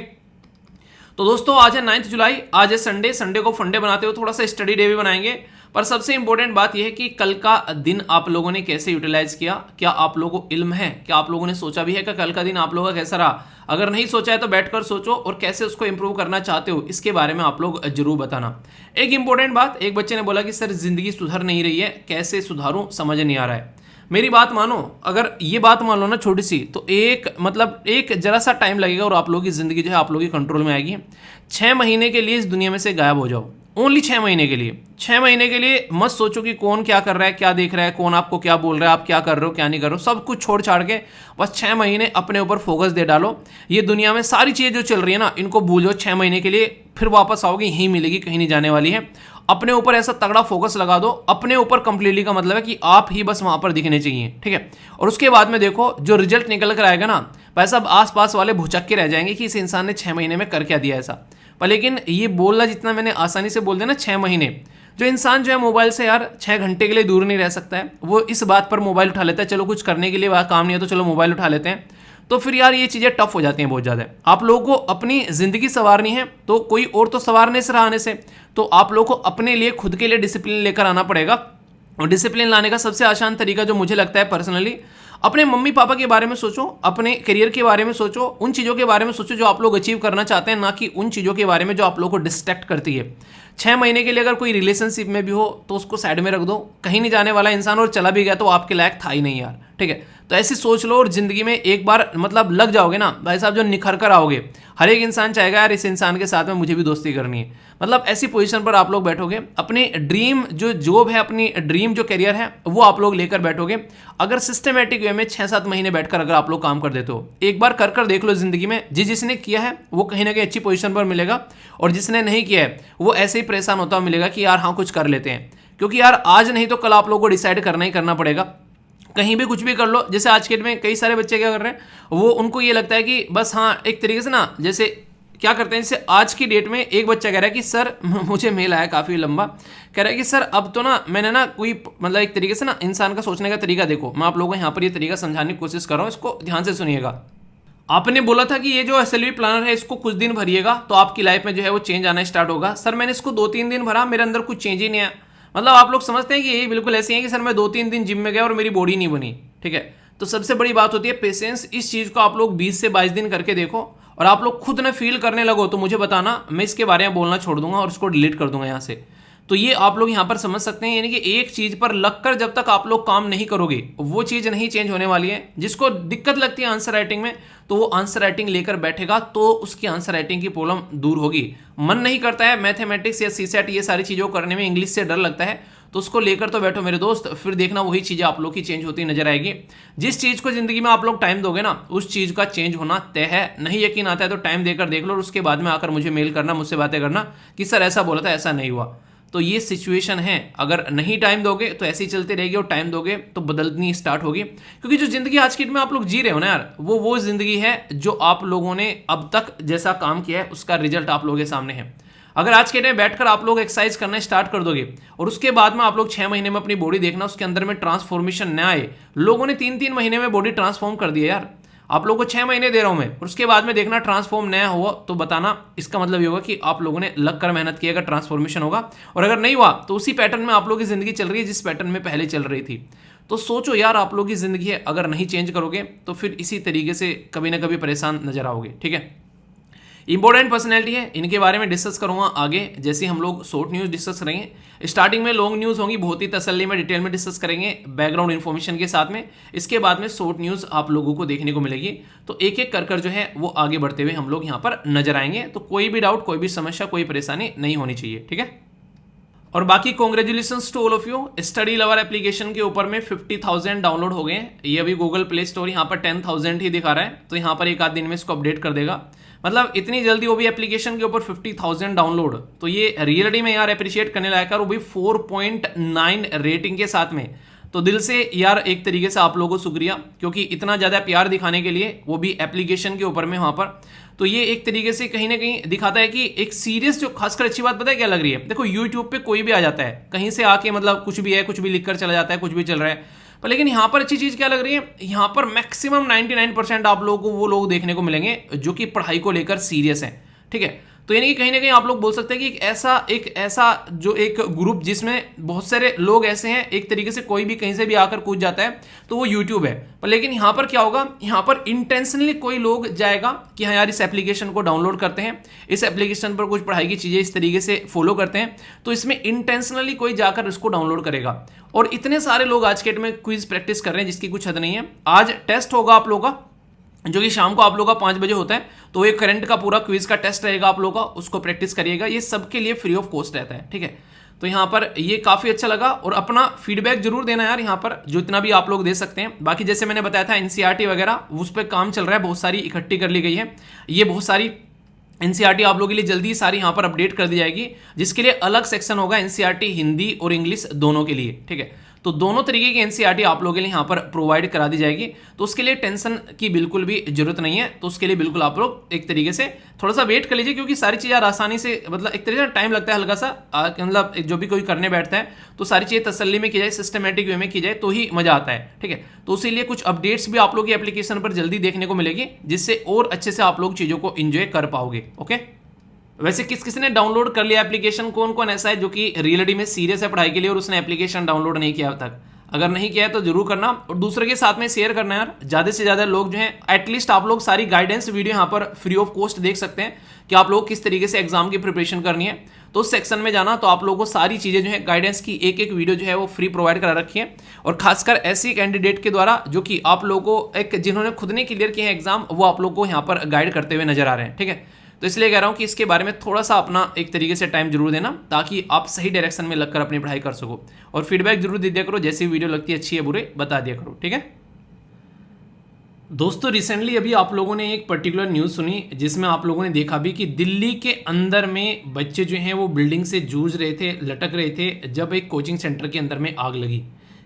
तो दोस्तों आज है 9 जुलाई, आज है संडे। संडे को फंडे बनाते हुए थोड़ा सा स्टडी डे भी बनाएंगे, पर सबसे इंपॉर्टेंट बात यह है कि कल का दिन आप लोगों ने कैसे यूटिलाइज किया, क्या आप लोगों को इल्म है, क्या आप लोगों ने सोचा भी है कि कल का दिन आप लोगों का कैसा रहा। अगर नहीं सोचा है तो बैठकर सोचो और कैसे उसको इंप्रूव करना चाहते हो इसके बारे में आप लोग जरूर बताना। एक इंपॉर्टेंट बात, एक बच्चे ने बोला कि सर जिंदगी सुधर नहीं रही है, कैसे सुधारूं समझ नहीं आ रहा है। मेरी बात मानो, अगर ये बात मान लो ना छोटी सी, तो एक जरा सा टाइम लगेगा और आप लोगों की जिंदगी जो है आप लोगों की कंट्रोल में आएगी। 6 महीने के लिए इस दुनिया में से गायब हो जाओ, ओनली 6 महीने के लिए। 6 महीने के लिए मत सोचो कि कौन क्या कर रहा है, क्या देख रहा है, कौन आपको क्या बोल रहा है, आप क्या कर रहे हो क्या नहीं कर रहे हो, सब कुछ छोड़ छाड़ के बस 6 महीने अपने ऊपर फोकस दे डालो। ये दुनिया में सारी चीज़ें जो चल रही है ना इनको भूल जाओ 6 महीने के लिए, फिर वापस आओगे यहीं मिलेगी, कहीं नहीं जाने वाली है। अपने ऊपर ऐसा तगड़ा फोकस लगा दो, अपने ऊपर कंप्लीटली का मतलब है कि आप ही बस वहां पर दिखने चाहिए, ठीक है। और उसके बाद में देखो जो रिजल्ट निकल कर आएगा ना भाई साहब, आसपास वाले भुचक्के रह जाएंगे कि इस इंसान ने 6 महीने में कर क्या दिया ऐसा। पर लेकिन ये बोलना जितना मैंने आसानी से बोल दिया ना 6 महीने, जो इंसान जो है मोबाइल से यार 6 घंटे के लिए दूर नहीं रह सकता है, वो इस बात पर मोबाइल उठा लेता है, चलो कुछ करने के लिए काम नहीं है तो चलो मोबाइल उठा लेते हैं, तो फिर यार ये चीज़ें टफ हो जाती हैं बहुत ज़्यादा। आप लोगों को अपनी ज़िंदगी संवारनी है तो कोई और तो संवारने से आने से, तो आप लोगों को अपने लिए खुद के लिए डिसिप्लिन लेकर आना पड़ेगा। और डिसिप्लिन लाने का सबसे आसान तरीका जो मुझे लगता है पर्सनली, अपने मम्मी पापा के बारे में सोचो, अपने करियर के बारे में सोचो, उन चीज़ों के बारे में सोचो जो आप लोग अचीव करना चाहते हैं, ना कि उन चीज़ों के बारे में जो आप लोगों को डिस्ट्रैक्ट करती है। 6 महीने के लिए अगर कोई रिलेशनशिप में भी हो तो उसको साइड में रख दो, कहीं नहीं जाने वाला इंसान, और चला भी गया तो आपके लायक था ही नहीं यार, ठीक है। तो ऐसी सोच लो और जिंदगी में एक बार मतलब लग जाओगे ना भाई साहब, जो निखर कर आओगे, हर एक इंसान चाहेगा यार इस इंसान के साथ में मुझे भी दोस्ती करनी है। मतलब ऐसी पोजीशन पर आप लोग बैठोगे, अपनी ड्रीम जो जॉब है, अपनी ड्रीम जो करियर है वो आप लोग लेकर बैठोगे। अगर सिस्टमेटिक वे में 6-7 महीने बैठकर अगर आप लोग काम कर देते हो, एक बार कर देख लो जिंदगी में, जिसने किया है वो कहीं ना कहीं अच्छी पोजीशन पर मिलेगा, और जिसने नहीं किया है वो ऐसे ही परेशान होता मिलेगा कि यार हाँ कुछ कर लेते हैं। क्योंकि यार आज नहीं तो कल आप लोगों को डिसाइड करना ही करना पड़ेगा, कहीं भी कुछ भी कर लो। जैसे आज के डेट में कई सारे बच्चे क्या कर रहे हैं, वो उनको ये लगता है कि बस हाँ एक तरीके से ना, जैसे क्या करते हैं, जैसे आज की डेट में एक बच्चा कह रहा है कि सर मुझे मेल आया काफ़ी लंबा, कह रहा है कि सर अब तो ना मैंने ना कोई मतलब एक तरीके से ना इंसान का सोचने का तरीका देखो, मैं आप लोगों को यहाँ पर ये तरीका समझाने की कोशिश कर रहा हूँ, इसको ध्यान से सुनिएगा। आपने बोला था कि ये जो एसएलवी प्लानर है इसको कुछ दिन भरिएगा तो आपकी लाइफ में जो है वो चेंज आना स्टार्ट होगा। सर मैंने इसको 2-3 दिन भरा, मेरे अंदर कुछ चेंज ही नहीं आया। मतलब आप लोग समझते हैं कि ये बिल्कुल ऐसे है कि सर मैं 2-3 दिन जिम में गया और मेरी बॉडी नहीं बनी, ठीक है। तो सबसे बड़ी बात होती है पेशेंस। इस चीज़ को आप लोग 20 से 22 दिन करके देखो और आप लोग खुद ने फील करने लगो तो मुझे बताना, मैं इसके बारे में बोलना छोड़ दूंगा और इसको डिलीट कर दूंगा यहाँ से। तो ये आप लोग यहाँ पर समझ सकते हैं, यानी कि एक चीज़ पर लगकर जब तक आप लोग काम नहीं करोगे वो चीज़ नहीं चेंज होने वाली है। जिसको दिक्कत लगती है आंसर राइटिंग में तो वो आंसर राइटिंग लेकर बैठेगा तो उसकी आंसर राइटिंग की प्रॉब्लम दूर होगी। मन नहीं करता है मैथमेटिक्स या सीसेट ये सारी चीज़ों को करने में, इंग्लिश से डर लगता है, तो उसको लेकर तो बैठो मेरे दोस्त, फिर देखना वही चीज़ें आप लोग की चेंज होती नजर आएगी। जिस चीज़ को जिंदगी में आप लोग टाइम दोगे ना, उस चीज़ का चेंज होना तय है। नहीं यकीन आता है तो टाइम देकर देख लो और उसके बाद में आकर मुझे मेल करना, मुझसे बातें करना कि सर ऐसा बोला था, ऐसा नहीं हुआ। तो ये सिचुएशन है, अगर नहीं टाइम दोगे तो ऐसे ही चलती रहेगी और टाइम दोगे तो बदलनी स्टार्ट होगी। क्योंकि जो जिंदगी आज की डेट में आप लोग जी रहे हो ना यार, वो जिंदगी है जो आप लोगों ने अब तक जैसा काम किया है उसका रिजल्ट आप लोगों के सामने है। अगर आज के टाइम बैठकर आप लोग एक्सरसाइज करना स्टार्ट कर दोगे और उसके बाद में आप लोग 6 महीने में अपनी बॉडी देखना, उसके अंदर में ट्रांसफॉर्मेशन न आए। लोगों ने 3-3 महीने में बॉडी ट्रांसफॉर्म कर दी है यार, आप लोगों को 6 महीने दे रहा हूं मैं, और उसके बाद में देखना ट्रांसफॉर्म नया हुआ तो बताना। इसका मतलब ये होगा कि आप लोगों ने लग कर मेहनत की, अगर ट्रांसफॉर्मेशन होगा। और अगर नहीं हुआ तो उसी पैटर्न में आप लोगों की जिंदगी चल रही है जिस पैटर्न में पहले चल रही थी। तो सोचो यार, आप लोगों की जिंदगी है, अगर नहीं चेंज करोगे तो फिर इसी तरीके से कभी ना कभी परेशान नजर आओगे। ठीक है, इंपॉर्टेंट पर्सनैलिटी है, इनके बारे में डिस्कस करूंगा आगे, जैसे हम लोग शॉर्ट न्यूज़ डिस्कस करेंगे। स्टार्टिंग में लॉन्ग न्यूज़ होंगी, बहुत ही तसल्ली में डिटेल में डिस्कस करेंगे बैकग्राउंड इन्फॉर्मेशन के साथ में। इसके बाद में शॉर्ट न्यूज़ आप लोगों को देखने को मिलेगी। तो एक एक कर जो है वो आगे बढ़ते हुए हम लोग यहाँ पर नजर आएंगे। तो कोई भी डाउट, कोई भी समस्या, कोई परेशानी नहीं होनी चाहिए। ठीक है, और बाकी congratulations to all of you. Study lover application के ऊपर में 50,000 डाउनलोड हो गए हैं। ये अभी गूगल प्ले स्टोर यहाँ पर 10,000 ही दिखा रहा है, तो यहाँ पर एक आध दिन में इसको अपडेट कर देगा। मतलब इतनी जल्दी वो भी एप्लीकेशन के ऊपर 50,000 डाउनलोड, तो ये रियलिटी में यार अप्रिशिएट करने लायक है, वो भी 4.9 रेटिंग के साथ में। तो दिल से यार एक तरीके से आप लोगों को शुक्रिया, क्योंकि इतना ज़्यादा प्यार दिखाने के लिए, वो भी एप्लीकेशन के ऊपर में वहाँ पर। तो ये एक तरीके से कहीं ना कहीं दिखाता है कि एक सीरियस, जो खासकर अच्छी बात पता है क्या लग रही है, देखो यूट्यूब पे कोई भी आ जाता है कहीं से आके, मतलब कुछ भी है, कुछ भी लिखकर चला जाता है, कुछ भी चल रहा है। पर लेकिन यहाँ पर अच्छी चीज़ क्या लग रही है, यहाँ पर मैक्सिमम 99% आप लोगों को वो लोग देखने को मिलेंगे जो कि पढ़ाई को लेकर सीरियस हैं। ठीक है, तो यानी कि कहीं ना कहीं आप लोग बोल सकते हैं कि एक ऐसा जो एक ग्रुप जिसमें बहुत सारे लोग ऐसे हैं, एक तरीके से कोई भी कहीं से भी आकर कूद जाता है, तो वो यूट्यूब है। पर लेकिन यहाँ पर क्या होगा, यहाँ पर इंटेंशनली कोई लोग जाएगा कि हाँ यार इस एप्लीकेशन को डाउनलोड करते हैं, इस एप्लीकेशन पर कुछ पढ़ाई की चीज़ें इस तरीके से फॉलो करते हैं, तो इसमें इंटेंशनली कोई जाकर इसको डाउनलोड करेगा। और इतने सारे लोग आज के डेट में क्विज प्रैक्टिस कर रहे हैं जिसकी कुछ हद नहीं है। आज टेस्ट होगा आप लोगों का, जो कि शाम को आप लोगों का 5 बजे होता है, तो एक करंट का पूरा क्विज का टेस्ट रहेगा आप लोगों का, उसको प्रैक्टिस करिएगा। ये सबके लिए फ्री ऑफ कॉस्ट रहता है। ठीक है, तो यहाँ पर ये काफ़ी अच्छा लगा, और अपना फीडबैक जरूर देना यार यहाँ पर, जो इतना भी आप लोग दे सकते हैं। बाकी जैसे मैंने बताया था एनसीईआरटी वगैरह, उस पर काम चल रहा है, बहुत सारी इकट्ठी कर ली गई है। ये बहुत सारी एनसीईआरटी आप लोगों के लिए जल्दी सारी यहाँ पर अपडेट कर दी जाएगी, जिसके लिए अलग सेक्शन होगा एनसीईआरटी हिंदी और इंग्लिश दोनों के लिए। ठीक है, तो दोनों तरीके की एनसीईआरटी आप लोगों के लिए यहाँ पर प्रोवाइड करा दी जाएगी, तो उसके लिए टेंशन की बिल्कुल भी जरूरत नहीं है। तो उसके लिए बिल्कुल आप लोग एक तरीके से थोड़ा सा वेट कर लीजिए, क्योंकि सारी चीज़ें आसानी से, मतलब एक तरीके से टाइम लगता है हल्का सा, मतलब जो भी कोई करने बैठता है तो सारी चीज़ें तसल्ली में की जाए, सिस्टमेटिक वे में की जाए, तो ही मजा आता है। ठीक है, तो इसीलिए कुछ अपडेट्स भी आप लोग की एप्लीकेशन पर जल्दी देखने को मिलेगी, जिससे और अच्छे से आप लोग चीज़ों को इंजॉय कर पाओगे। ओके, वैसे किसने डाउनलोड कर लिया एप्लीकेशन, कौन कौन ऐसा है जो कि रियलिटी में सीरियस है पढ़ाई के लिए और उसने एप्लीकेशन डाउनलोड नहीं किया अब तक? अगर नहीं किया है तो जरूर करना, और दूसरे के साथ में शेयर करना यार, ज़्यादा से ज़्यादा लोग जो हैं, एटलीस्ट आप लोग सारी गाइडेंस वीडियो यहाँ पर फ्री ऑफ कॉस्ट देख सकते हैं कि आप लोग किस तरीके से एग्जाम की प्रिपरेशन करनी है। तो उस सेक्शन में जाना, तो आप लोगों को सारी चीज़ें जो है गाइडेंस की एक एक वीडियो जो है वो फ्री प्रोवाइड करा रखी है, और खासकर ऐसी कैंडिडेट के द्वारा जो कि आप लोगों को एक, जिन्होंने खुद ने क्लियर किए हैं एग्जाम, वो आप लोग को यहाँ पर गाइड करते हुए नजर आ रहे हैं। ठीक है, तो इसलिए कह रहा हूँ कि इसके बारे में थोड़ा सा अपना एक तरीके से टाइम जरूर देना, ताकि आप सही डायरेक्शन में लगकर अपनी पढ़ाई कर सको, और फीडबैक जरूर दे दिया करो, जैसी वीडियो लगती है अच्छी है बुरे बता दिया करो। ठीक है दोस्तों, रिसेंटली अभी आप लोगों ने एक पर्टिकुलर न्यूज़ सुनी, जिसमें आप लोगों ने देखा भी कि दिल्ली के अंदर में बच्चे जो हैं वो बिल्डिंग से जूझ रहे थे, लटक रहे थे, जब एक कोचिंग सेंटर के अंदर में आग लगी।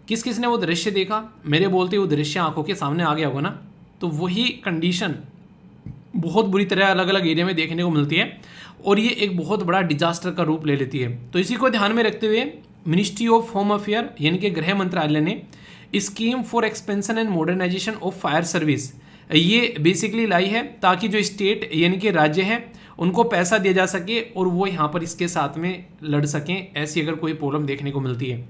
किस किस ने वो दृश्य देखा, मेरे बोलते वो दृश्य आंखों के सामने आ गया होगा ना। तो वही कंडीशन बहुत बुरी तरह अलग अलग एरिया में देखने को मिलती है, और ये एक बहुत बड़ा डिजास्टर का रूप ले लेती है। तो इसी को ध्यान में रखते हुए मिनिस्ट्री ऑफ होम अफेयर यानी कि गृह मंत्रालय ने scheme for expansion and modernization of fire service ये बेसिकली लाई है, ताकि जो स्टेट यानी कि राज्य हैं उनको पैसा दिया जा सके और वो यहाँ पर इसके साथ में लड़ सकें, ऐसी अगर कोई प्रॉब्लम देखने को मिलती है।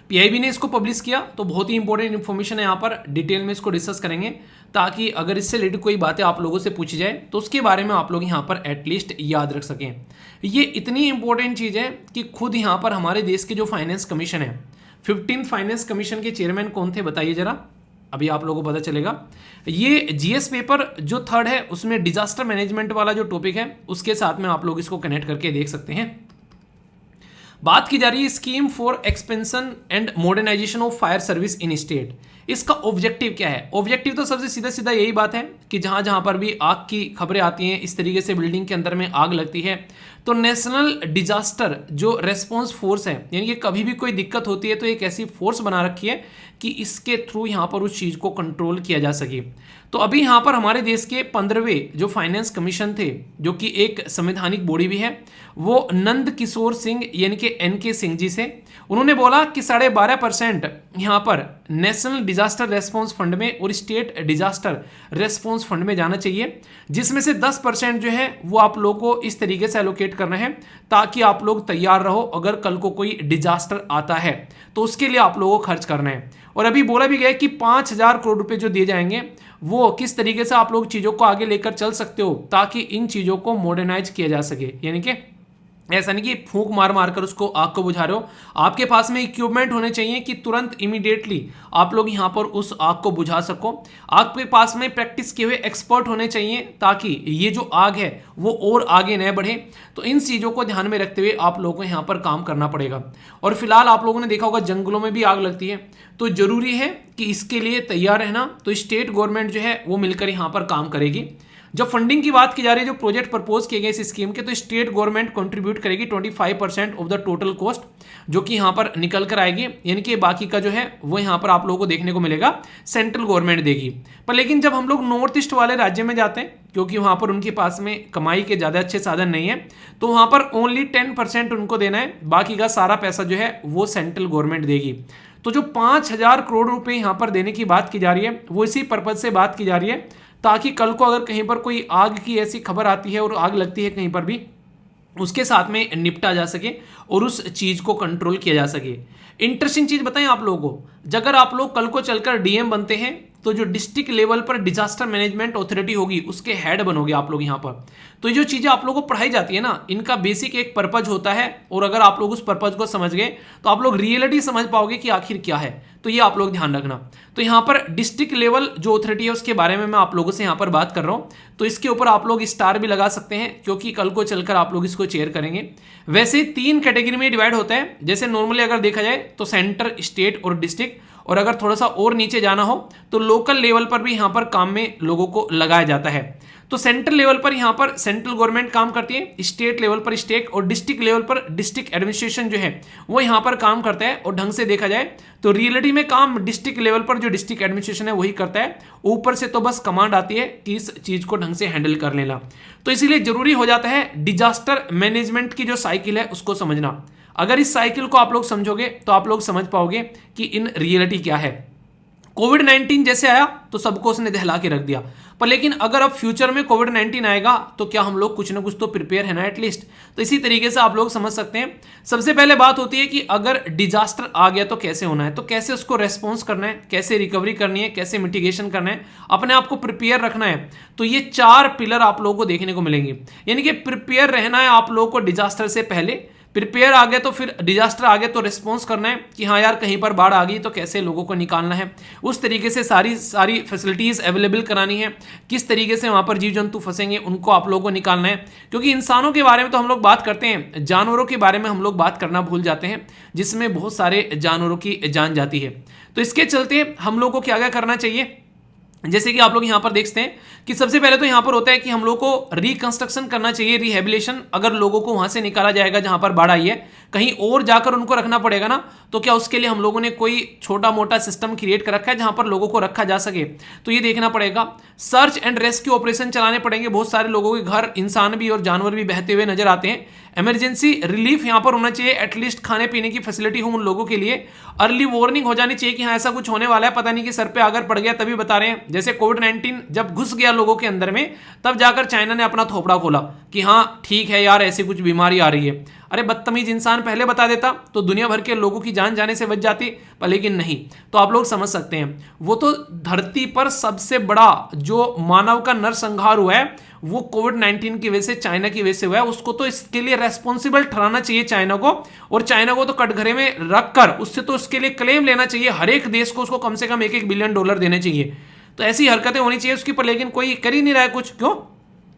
पीआईबी ने इसको पब्लिश किया, तो बहुत ही इंपॉर्टेंट इन्फॉर्मेशन है, यहाँ पर डिटेल में इसको डिस्कस करेंगे, ताकि अगर इससे रिलेटेड कोई बातें आप लोगों से पूछी जाए तो उसके बारे में आप लोग यहाँ पर एटलीस्ट याद रख सकें। ये इतनी इंपॉर्टेंट चीज़ है कि खुद यहाँ पर हमारे देश के जो फाइनेंस कमीशन है, 15th फाइनेंस कमीशन के चेयरमैन कौन थे बताइए जरा, अभी आप लोगों को पता चलेगा। ये जीएस पेपर जो 3rd है उसमें डिजास्टर मैनेजमेंट वाला जो टॉपिक है उसके साथ में आप लोग इसको कनेक्ट करके देख सकते हैं। बात की जा रही है scheme for expansion and modernization of fire service in state. इसका ऑब्जेक्टिव क्या है? ऑब्जेक्टिव तो सबसे सीधा सीधा यही बात है कि जहां जहां पर भी आग की खबरें आती हैं, इस तरीके से बिल्डिंग के अंदर में आग लगती है, तो नेशनल डिजास्टर जो रेस्पॉन्स फोर्स है, यानी कि कभी भी कोई दिक्कत होती है तो एक ऐसी फोर्स बना रखी है कि इसके थ्रू यहाँ पर उस चीज़ को कंट्रोल किया जा सके। तो अभी यहाँ पर हमारे देश के 15वें जो फाइनेंस कमीशन थे, जो कि एक संवैधानिक बॉडी भी है, वो नंद किशोर सिंह यानी कि NK सिंह जी से उन्होंने बोला कि 12.5% यहाँ पर नेशनल डिजास्टर रेस्पॉन्स फंड में और स्टेट डिजास्टर रेस्पॉन्स फंड में जाना चाहिए, जिसमें से 10% जो है वो आप लोगों को इस तरीके से एलोकेट करना है ताकि आप लोग तैयार रहो, अगर कल को कोई डिजास्टर आता है तो उसके लिए आप लोगों को खर्च करना है। और अभी बोला भी गया कि 5,000 करोड़ रुपए जो दिए जाएंगे वो किस तरीके से आप लोग चीज़ों को आगे लेकर चल सकते हो ताकि इन चीज़ों को मॉडर्नाइज किया जा सके। यानी कि ऐसा नहीं कि फूंक मार मार कर उसको आग को बुझा रहे हो, आपके पास में इक्विपमेंट होने चाहिए कि तुरंत इमीडिएटली आप लोग यहाँ पर उस आग को बुझा सको। आपके पास में प्रैक्टिस किए हुए एक्सपर्ट होने चाहिए ताकि ये जो आग है वो और आगे न बढ़े। तो इन चीज़ों को ध्यान में रखते हुए आप लोगों को यहाँ पर काम करना पड़ेगा। और फिलहाल आप लोगों ने देखा होगा जंगलों में भी आग लगती है, तो जरूरी है कि इसके लिए तैयार रहना। तो स्टेट गवर्नमेंट जो है वो मिलकर यहाँ पर काम करेगी। जब फंडिंग की बात की जा रही है, जो प्रोजेक्ट प्रपोज किए गए इस स्कीम के, तो स्टेट गवर्नमेंट कंट्रीब्यूट करेगी 25% ऑफ द टोटल कॉस्ट, जो कि यहाँ पर निकल कर आएगी। यानी कि बाकी का जो है वो यहाँ पर आप लोगों को देखने को मिलेगा सेंट्रल गवर्नमेंट देगी। पर लेकिन जब हम लोग नॉर्थ ईस्ट वाले राज्य में जाते हैं, क्योंकि वहाँ पर उनके पास में कमाई के ज़्यादा अच्छे साधन नहीं है, तो वहाँ पर ओनली 10% उनको देना है, बाकी का सारा पैसा जो है वो सेंट्रल गवर्नमेंट देगी। तो जो 5,000 करोड़ रुपए यहाँ पर देने की बात की जा रही है वो इसी पर्पज से बात की जा रही है ताकि कल को अगर कहीं पर कोई आग की ऐसी खबर आती है और आग लगती है कहीं पर भी, उसके साथ में निपटा जा सके और उस चीज़ को कंट्रोल किया जा सके। इंटरेस्टिंग चीज़ बताएं आप लोगों को, अगर आप लोग कल को चलकर DM बनते हैं तो जो डिस्ट्रिक्ट लेवल पर डिजास्टर मैनेजमेंट अथॉरिटी होगी उसके हेड बनोगे आप लोग यहाँ पर। तो ये जो चीज़ें आप लोगों को पढ़ाई जाती है ना, इनका बेसिक एक पर्पज होता है, और अगर आप लोग उस पर्पज को समझ गए तो आप लोग रियलिटी समझ पाओगे कि आखिर क्या है। तो ये आप लोग ध्यान रखना। तो यहाँ पर डिस्ट्रिक्ट लेवल जो अथॉरिटी है उसके बारे में मैं आप लोगों से यहाँ पर बात कर रहा हूँ, तो इसके ऊपर आप लोग स्टार भी लगा सकते हैं क्योंकि कल को चलकर आप लोग इसको चेयर करेंगे। वैसे 3 कैटेगरी में डिवाइड होता है। जैसे नॉर्मली अगर देखा जाए तो सेंटर, स्टेट और डिस्ट्रिक्ट, और अगर थोड़ा सा और नीचे जाना हो तो लोकल लेवल पर भी यहाँ पर काम में लोगों को लगाया जाता है। तो सेंट्रल लेवल पर यहाँ पर सेंट्रल गवर्नमेंट काम करती है, स्टेट लेवल पर स्टेट, और डिस्ट्रिक्ट लेवल पर डिस्ट्रिक्ट एडमिनिस्ट्रेशन जो है वो यहाँ पर काम करता है। और ढंग से देखा जाए तो रियलिटी में काम डिस्ट्रिक्ट लेवल पर जो डिस्ट्रिक्ट एडमिनिस्ट्रेशन है वही करता है, ऊपर से तो बस कमांड आती है कि इस चीज को ढंग से हैंडल कर लेना। तो इसीलिए जरूरी हो जाता है डिजास्टर मैनेजमेंट की जो साइकिल है उसको समझना। अगर इस साइकिल को आप लोग समझोगे तो आप लोग समझ पाओगे कि इन रियलिटी क्या है। कोविड-19 जैसे आया तो सबको उसने दहला के रख दिया, पर लेकिन अगर अब फ्यूचर में कोविड-19 आएगा तो क्या हम लोग कुछ ना कुछ तो प्रिपेयर है ना एटलीस्ट। तो इसी तरीके से आप लोग समझ सकते हैं। सबसे पहले बात होती है कि अगर डिजास्टर आ गया तो कैसे होना है, तो कैसे उसको रेस्पॉन्स करना है, कैसे रिकवरी करनी है, कैसे मिटिगेशन करना है, अपने आप को प्रिपेयर रखना है। तो ये 4 पिलर आप लोगों को देखने को मिलेंगे। यानी कि प्रिपेयर रहना है आप लोगों को डिजास्टर से पहले, प्रिपेयर आ गया तो फिर डिजास्टर आ गया तो रिस्पॉन्स करना है कि हाँ यार कहीं पर बाढ़ आ गई तो कैसे लोगों को निकालना है, उस तरीके से सारी फैसिलिटीज़ अवेलेबल करानी है, किस तरीके से वहाँ पर जीव जंतु फंसेंगे उनको आप लोगों को निकालना है। क्योंकि इंसानों के बारे में तो हम लोग बात करते हैं, जानवरों के बारे में हम लोग बात करना भूल जाते हैं, जिसमें बहुत सारे जानवरों की जान जाती है। तो इसके चलते हम लोग को क्या क्या करना चाहिए, जैसे कि आप लोग यहाँ पर देखते हैं कि सबसे पहले तो यहाँ पर होता है कि हम लोग को रिकंस्ट्रक्शन करना चाहिए, रिहेबिलिटेशन। अगर लोगों को वहां से निकाला जाएगा जहां पर बाढ़ आई है, कहीं और जाकर उनको रखना पड़ेगा ना, तो क्या उसके लिए हम लोगों ने कोई छोटा मोटा सिस्टम क्रिएट कर रखा है जहां पर लोगों को रखा जा सके, तो ये देखना पड़ेगा। सर्च एंड रेस्क्यू ऑपरेशन चलाने पड़ेंगे। बहुत सारे लोगों के घर, इंसान भी और जानवर भी बहते हुए नजर आते हैं। इमरजेंसी रिलीफ यहाँ पर होना चाहिए, एटलीस्ट खाने पीने की फैसिलिटी हो उन लोगों के लिए। अर्ली वार्निंग हो जानी चाहिए कि हाँ ऐसा कुछ होने वाला है, पता नहीं कि सर पे अगर पड़ गया तभी बता रहे हैं। जैसे कोविड-19 जब घुस गया लोगों के अंदर में, तब जाकर चाइना ने अपना थोपड़ा खोला कि हाँ ठीक है यार ऐसी कुछ बीमारी आ रही है। अरे बदतमीज इंसान पहले बता देता तो दुनिया भर के लोगों की जान जाने से बच जाती, पर लेकिन नहीं। तो आप लोग समझ सकते हैं, वो तो धरती पर सबसे बड़ा जो मानव का नरसंहार हुआ है वो कोविड-19 की वजह से, चाइना की वजह से हुआ है। उसको तो इसके लिए रेस्पॉन्सिबल ठहराना चाहिए चाइना को, और चाइना को तो कटघरे में रखकर उससे तो उसके लिए क्लेम लेना चाहिए। हर एक देश को उसको कम से कम $1-1 बिलियन देने चाहिए। तो ऐसी हरकतें होनी चाहिए उसकी, पर लेकिन कोई कर ही नहीं रहा है कुछ। क्यों?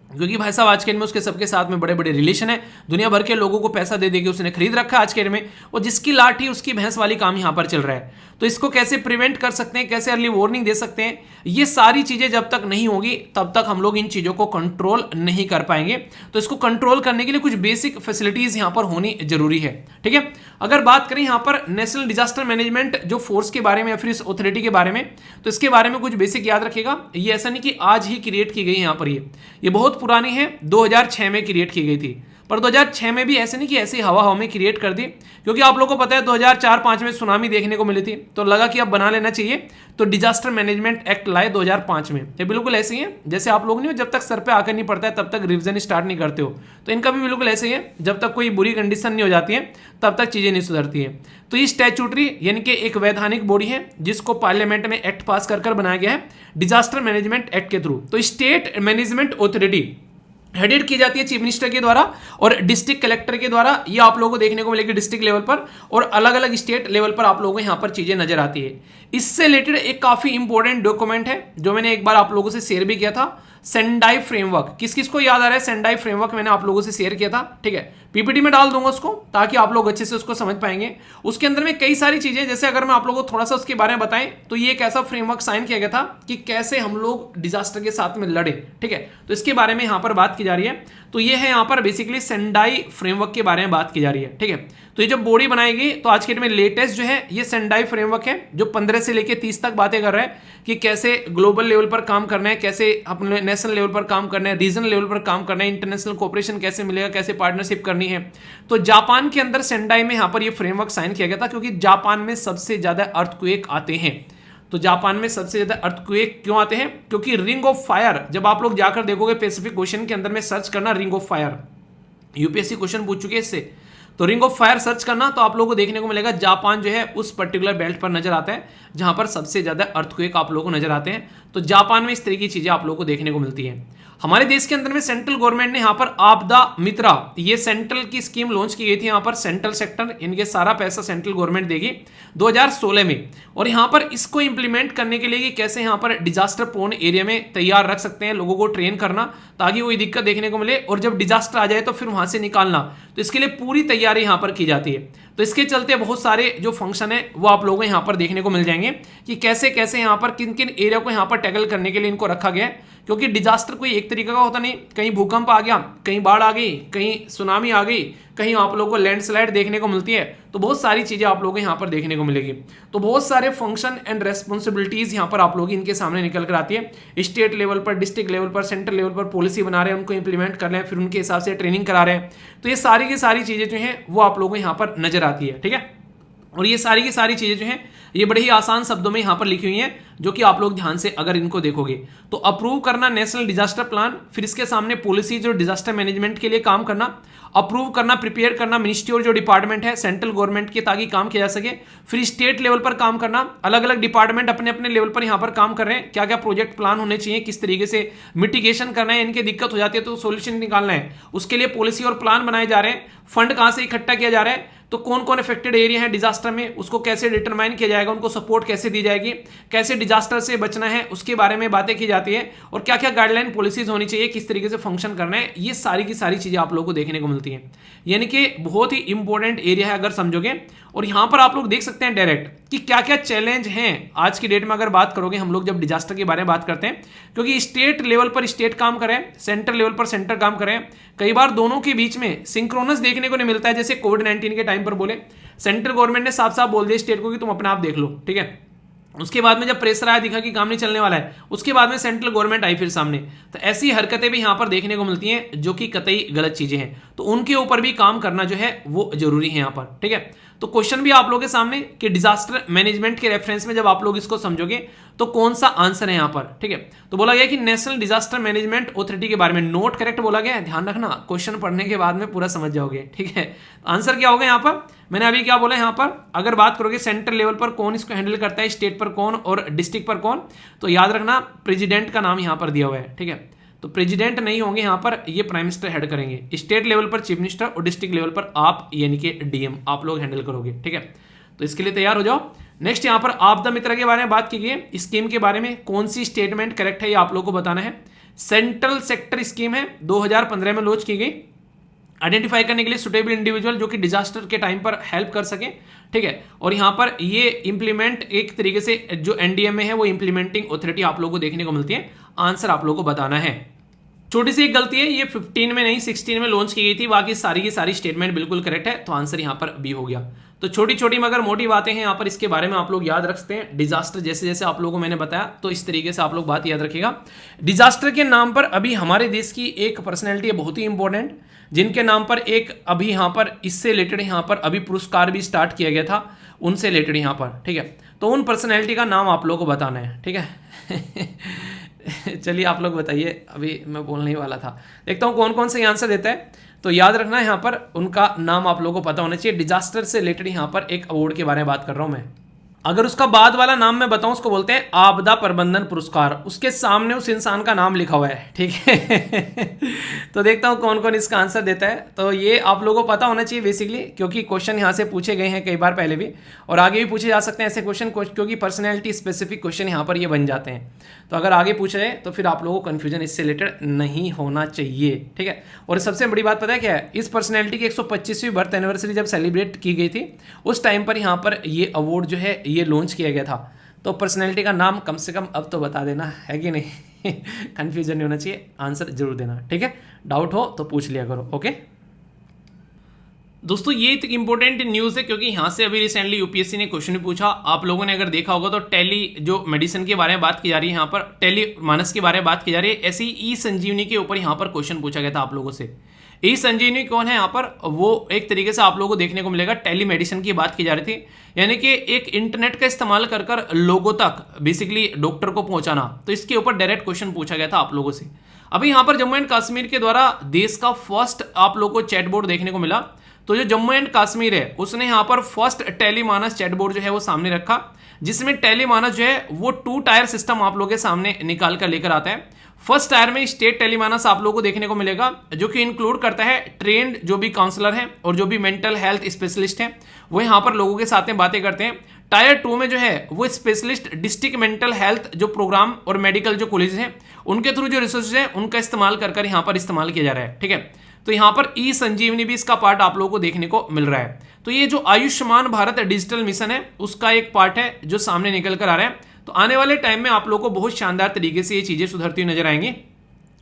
क्योंकि भाई साहब आज के दिन में उसके सबके साथ में बड़े बड़े रिलेशन है, दुनिया भर के लोगों को पैसा दे दे के उसने खरीद रखा है आज के दिन में, और जिसकी लाठी उसकी भैंस वाली काम यहाँ पर चल रहा है। तो इसको कैसे प्रिवेंट कर सकते हैं, कैसे अर्ली वार्निंग दे सकते हैं, ये सारी चीजें जब तक नहीं होगी तब तक हम लोग इन चीजों को कंट्रोल नहीं कर पाएंगे। तो इसको कंट्रोल करने के लिए कुछ बेसिक फैसिलिटीज यहाँ पर होनी जरूरी है। ठीक है, अगर बात करें यहाँ पर नेशनल डिजास्टर मैनेजमेंट जो फोर्स के बारे में या फिर इस अथॉरिटी के बारे में, तो इसके बारे में कुछ बेसिक याद रखिएगा। ये ऐसा नहीं कि आज ही क्रिएट की गई यहाँ पर, ये बहुत पुरानी है, 2006 में क्रिएट की गई थी। पर 2006 में भी ऐसे नहीं कि ऐसी हवा हवा में क्रिएट कर दी, क्योंकि आप लोगों को पता है 2004-5 में सुनामी देखने को मिली थी, तो लगा कि अब बना लेना चाहिए, तो डिजास्टर मैनेजमेंट एक्ट लाए 2005 में। ये बिल्कुल ऐसे ही है जैसे आप लोग नहीं हो, जब तक सर पे आकर नहीं पड़ता है तब तक रिवीजन स्टार्ट नहीं करते हो, तो इनका भी बिल्कुल ऐसे ही है, जब तक कोई बुरी कंडीशन नहीं हो जाती है तब तक चीजें नहीं सुधरती है। तो ये स्टैट्यूटरी यानी कि एक वैधानिक बॉडी है जिसको पार्लियामेंट में एक्ट पास कर बनाया गया है डिजास्टर मैनेजमेंट एक्ट के थ्रू। तो स्टेट मैनेजमेंट अथॉरिटी हेडेड की जाती है चीफ मिनिस्टर के द्वारा और डिस्ट्रिक्ट कलेक्टर के द्वारा। ये आप लोगों को देखने को मिलेगी डिस्ट्रिक्ट लेवल पर, और अलग अलग स्टेट लेवल पर आप लोगों को यहाँ पर चीजें नजर आती है। इससे रिलेटेड एक काफी इंपॉर्टेंट डॉक्यूमेंट है जो मैंने एक बार आप लोगों से शेयर भी किया था, सेंडाई फ्रेमवर्क। किस किस को याद आ रहा है सेंडाई फ्रेमवर्क, मैंने आप लोगों से शेयर किया था। ठीक है, पीपीटी में डाल दूंगा उसको ताकि आप लोग अच्छे से उसको समझ पाएंगे। उसके अंदर में कई सारी चीजें, जैसे अगर मैं आप लोगों को थोड़ा सा उसके बारे में बताएं तो ये एक ऐसा फ्रेमवर्क साइन किया गया था कि कैसे हम लोग डिजास्टर के साथ में लड़े। ठीक है, तो इसके बारे में यहाँ पर बात की जा रही है। तो ये है यहाँ पर बेसिकली सेंडाई फ्रेमवर्क के बारे में बात की जा रही है। ठीक है, तो ये जब बॉडी बनाएगी तो आज के डेट में लेटेस्ट जो है ये सेंडाई फ्रेमवर्क है, जो 15 से लेकर 30 तक बातें कर रहा है कि कैसे ग्लोबल लेवल पर काम करना है, कैसे अपने नेशनल लेवल पर काम करना है, रीजनल लेवल पर काम करना है, इंटरनेशनल कोऑपरेशन कैसे मिलेगा, कैसे पार्टनरशिप करनी है। तो जापान के अंदर सेंडाई में यहाँ पर ये फ्रेमवर्क साइन किया गया था, क्योंकि जापान में सबसे ज्यादा अर्थक्वेक आते हैं। तो जापान में सबसे ज्यादा अर्थक्वेक क्यों आते हैं, क्योंकि रिंग ऑफ फायर, जब आप लोग जाकर देखोगे पैसिफिक ओशन के अंदर में सर्च करना ring of fire, UPSC question पूछ चुके हैं इससे, तो रिंग ऑफ फायर सर्च करना तो आप लोगों को देखने को मिलेगा जापान जो है उस पर्टिकुलर बेल्ट पर नजर आता है जहां पर सबसे ज्यादा अर्थक्वेक आप लोगों को नजर आते हैं। तो जापान में इस तरह की चीजें आप लोगों को देखने को मिलती है। हमारे देश के अंदर में सेंट्रल गवर्नमेंट ने यहाँ पर आपदा मित्रा, ये सेंट्रल की स्कीम लॉन्च की गई थी। यहाँ पर सेंट्रल सेक्टर, इनके सारा पैसा सेंट्रल गवर्नमेंट देगी 2016 में, और यहाँ पर इसको इंप्लीमेंट करने के लिए कि कैसे यहाँ पर डिजास्टर प्रोन एरिया में तैयार रख सकते हैं लोगों को, ट्रेन करना ताकि कोई दिक्कत देखने को मिले, और जब डिजास्टर आ जाए तो फिर वहां से निकालना, तो इसके लिए पूरी तैयारी यहाँ पर की जाती है। तो इसके चलते बहुत सारे जो फंक्शन है वो आप लोगों को यहाँ पर देखने को मिल जाएंगे कि कैसे कैसे यहाँ पर किन किन एरिया को यहाँ पर टैकल करने के लिए इनको रखा गया है। क्योंकि डिजास्टर कोई एक तरीके का होता नहीं, कहीं भूकंप आ गया, कहीं बाढ़ आ गई, कहीं सुनामी आ गई, कहीं आप लोगों को लैंडस्लाइड देखने को मिलती है, तो बहुत सारी चीजें आप लोगों को यहाँ पर देखने को मिलेगी। तो बहुत सारे फंक्शन एंड रेस्पॉन्सिबिलिटीज यहाँ पर आप लोग इनके सामने निकल कर आती है। स्टेट लेवल पर, डिस्ट्रिक्ट लेवल पर, सेंट्रल लेवल पर पॉलिसी बना रहे हैं, उनको इंप्लीमेंट कर रहे हैं, फिर उनके हिसाब से ट्रेनिंग करा रहे हैं। तो ये सारी की सारी चीजें जो हैं वो आप लोगों को यहाँ पर नजर आती है। ठीक है, और ये सारी की सारी चीजें जो हैं ये बड़े ही आसान शब्दों में यहाँ पर लिखी हुई हैं, जो कि आप लोग ध्यान से अगर इनको देखोगे तो अप्रूव करना नेशनल डिजास्टर प्लान, फिर इसके सामने पॉलिसी जो डिजास्टर मैनेजमेंट के लिए काम करना, अप्रूव करना, प्रिपेयर करना मिनिस्ट्री और जो डिपार्टमेंट है सेंट्रल गवर्नमेंट के ताकि काम किया जा सके, फिर स्टेट लेवल पर काम करना, अलग अलग डिपार्टमेंट अपने अपने लेवल पर यहाँ पर काम कर रहे हैं, क्या क्या प्रोजेक्ट प्लान होने चाहिए, किस तरीके से मिटिगेशन करना है, इनकी दिक्कत हो जाती है तो सोल्यूशन निकालना है, उसके लिए पॉलिसी और प्लान बनाए जा रहे हैं, फंड कहाँ से इकट्ठा किया जा रहा है, तो कौन कौन अफेक्टेड एरिया है डिजास्टर में उसको कैसे डिटरमाइन किया जाएगा, उनको सपोर्ट कैसे दी जाएगी, कैसे डिजास्टर से बचना है उसके बारे में बातें की जाती है, और क्या क्या गाइडलाइन पॉलिसीज होनी चाहिए, किस तरीके से फंक्शन करना है, ये सारी की सारी चीजें आप लोगों को देखने को मिलती हैं। यानी कि बहुत ही इंपॉर्टेंट एरिया है अगर समझोगे। और यहां पर आप लोग देख सकते हैं डायरेक्ट कि क्या क्या चैलेंज हैं आज की डेट में अगर बात करोगे हम लोग जब डिजास्टर के बारे में बात करते हैं, क्योंकि स्टेट लेवल पर स्टेट काम करें, सेंट्रल लेवल पर सेंटर काम करें, कई बार दोनों के बीच में सिंक्रोनस देखने को नहीं मिलता है। जैसे कोविड-19 के टाइम पर बोले सेंट्रल गवर्नमेंट ने साफ साफ बोल दिया स्टेट को कि तुम अपने आप देख लो, ठीक है। उसके बाद में जब प्रेशर आया, दिखा कि काम नहीं चलने वाला है, उसके बाद में सेंट्रल गवर्नमेंट आई फिर सामने। तो ऐसी हरकतें भी यहां पर देखने को मिलती हैं जो कि कतई गलत चीजें हैं, तो उनके ऊपर भी काम करना जो है वो जरूरी है यहां पर, ठीक है। तो क्वेश्चन भी आप लोगों के सामने कि डिजास्टर मैनेजमेंट के रेफरेंस में जब आप लोग इसको समझोगे तो कौन सा आंसर है यहां पर, ठीक है। तो बोला गया कि नेशनल डिजास्टर मैनेजमेंट अथॉरिटी के बारे में नोट करेक्ट बोला गया है, ध्यान रखना क्वेश्चन पढ़ने के बाद में पूरा समझ जाओगे, ठीक है। आंसर क्या होगा यहां पर, मैंने अभी क्या बोला यहां पर, अगर बात करोगे सेंट्रल लेवल पर कौन इसको हैंडल करता है, स्टेट पर कौन और डिस्ट्रिक्ट पर कौन, तो याद रखना प्रेसिडेंट का नाम यहां पर दिया हुआ है, ठीक है। तो प्रेसिडेंट नहीं होंगे यहां पर, ये प्राइम मिनिस्टर हेड करेंगे। स्टेट लेवल पर चीफ मिनिस्टर और डिस्ट्रिक्ट लेवल पर आप यानी कि डीएम आप लोग हैंडल करोगे, ठीक है। तो इसके लिए तैयार हो जाओ। नेक्स्ट यहां पर आपदा मित्र के बारे में बात की गई है, स्कीम के बारे में कौन सी स्टेटमेंट करेक्ट है ये आप लोग को बताना है। सेंट्रल सेक्टर स्कीम है, 2015 में लॉन्च की गई, आइडेंटिफाई करने के लिए सुटेबल इंडिविजुअल जो कि डिजास्टर के टाइम पर हेल्प कर सके, ठीक है। और यहाँ पर ये इंप्लीमेंट एक तरीके से जो एनडीएमए है वो इंप्लीमेंटिंग अथॉरिटी आप लोगों को देखने को मिलती है। आंसर आप लोगों को बताना है। छोटी सी एक गलती है, ये 15 में नहीं 16 में लॉन्च की गई थी, बाकी सारी की सारी स्टेटमेंट बिल्कुल करेक्ट है, तो आंसर यहाँ पर बी हो गया। तो छोटी छोटी मगर मोटी बातें हैं यहाँ पर, इसके बारे में आप लोग याद रखते हैं। डिजास्टर जैसे जैसे आप लोगों को मैंने बताया तो इस तरीके से आप लोग बात याद रखिएगा। डिजास्टर के नाम पर अभी हमारे देश की एक पर्सनैलिटी है बहुत ही इंपॉर्टेंट, जिनके नाम पर एक अभी यहाँ पर इससे रिलेटेड यहाँ पर अभी पुरस्कार भी स्टार्ट किया गया था, उनसे रिलेटेड यहाँ पर, ठीक है। तो उन पर्सनैलिटी का नाम आप लोगों को बताना है, ठीक है। चलिए आप लोग बताइए, अभी मैं बोलने ही वाला था, देखता हूँ कौन कौन से आंसर देता है। तो याद रखना है यहाँ पर उनका नाम आप लोगों को पता होना चाहिए। डिजास्टर से रिलेटेड यहाँ पर एक अवार्ड के बारे में बात कर रहा हूँ मैं। अगर उसका बाद वाला नाम मैं बताऊं, उसको बोलते हैं आपदा प्रबंधन पुरस्कार, उसके सामने उस इंसान का नाम लिखा हुआ है, ठीक है। तो देखता हूं कौन कौन इसका आंसर देता है। तो ये आप लोगों को पता होना चाहिए बेसिकली, क्योंकि क्वेश्चन यहाँ से पूछे गए हैं कई बार पहले भी, और आगे भी पूछे जा सकते हैं ऐसे क्वेश्चन, क्योंकि पर्सनैलिटी स्पेसिफिक क्वेश्चन यहाँ पर ये बन जाते हैं। तो अगर आगे पूछा जाए तो फिर आप लोगों को कन्फ्यूजन इससे रिलेटेड नहीं होना चाहिए, ठीक है। और सबसे बड़ी बात पता है क्या है, इस पर्सनैलिटी की 125वीं बर्थ एनिवर्सरी जब सेलिब्रेट की गई थी, उस टाइम पर यहाँ पर ये अवार्ड जो है ये लॉन्च किया गया था। तो पर्सनैलिटी का नाम कम से कम अब तो बता देना है कि नहीं। कंफ्यूजन नहीं होना चाहिए, आंसर जरूर देना, ठीक है। डाउट हो तो पूछ लिया करो, ओके। दोस्तों ये एक इंपॉर्टेंट न्यूज़ है, क्योंकि यहाँ से अभी रिसेंटली यूपीएससी ने क्वेश्चन भी पूछा, आप लोगों ने अगर देखा होगा तो टेली जो मेडिसिन के बारे में बात की जा रही है, यहाँ पर टेली मानस के बारे में बात की जा रही है, ऐसे ही ई संजीवनी के ऊपर यहाँ पर क्वेश्चन पूछा गया था आप लोगों से। ई संजीवनी कौन है यहाँ पर, वो एक तरीके से आप लोगों को देखने को मिलेगा, टेली मेडिसिन की बात की जा रही थी, यानी कि एक इंटरनेट का इस्तेमाल कर कर लोगों तक बेसिकली डॉक्टर को पहुंचाना। तो इसके ऊपर डायरेक्ट क्वेश्चन पूछा गया था आप लोगों से। अभी यहाँ पर जम्मू एंड कश्मीर के द्वारा देश का फर्स्ट आप लोगों को चैटबोर्ड देखने को मिला। तो जो जम्मू एंड कश्मीर है उसने यहाँ पर फर्स्ट टेलीमानस चैटबोर्ड जो है वो सामने रखा, जिसमें टेलीमानस जो है वो 2 टायर सिस्टम आप लोगों के सामने निकाल कर लेकर आता है। फर्स्ट टायर में स्टेट टेलीमानस आप लोगों को देखने को मिलेगा, जो कि इंक्लूड करता है ट्रेंड जो भी काउंसलर हैं और जो भी मेंटल हेल्थ स्पेशलिस्ट हैं, वो यहाँ पर लोगों के साथ में बातें करते हैं। टायर 2 में जो है वो स्पेशलिस्ट डिस्ट्रिक्ट मेंटल हेल्थ जो प्रोग्राम और मेडिकल जो कॉलेज हैं उनके थ्रू जो रिसोर्सेज है उनका इस्तेमाल कर कर यहाँ पर इस्तेमाल किया जा रहा है, ठीक है। तो यहाँ पर ई संजीवनी भी इसका पार्ट आप लोगों को देखने को मिल रहा है। तो ये जो आयुष्मान भारत डिजिटल मिशन है उसका एक पार्ट है जो सामने निकल कर आ रहा है। तो आने वाले टाइम में आप लोगों को बहुत शानदार तरीके से ये चीजें सुधरती हुई नजर आएंगी,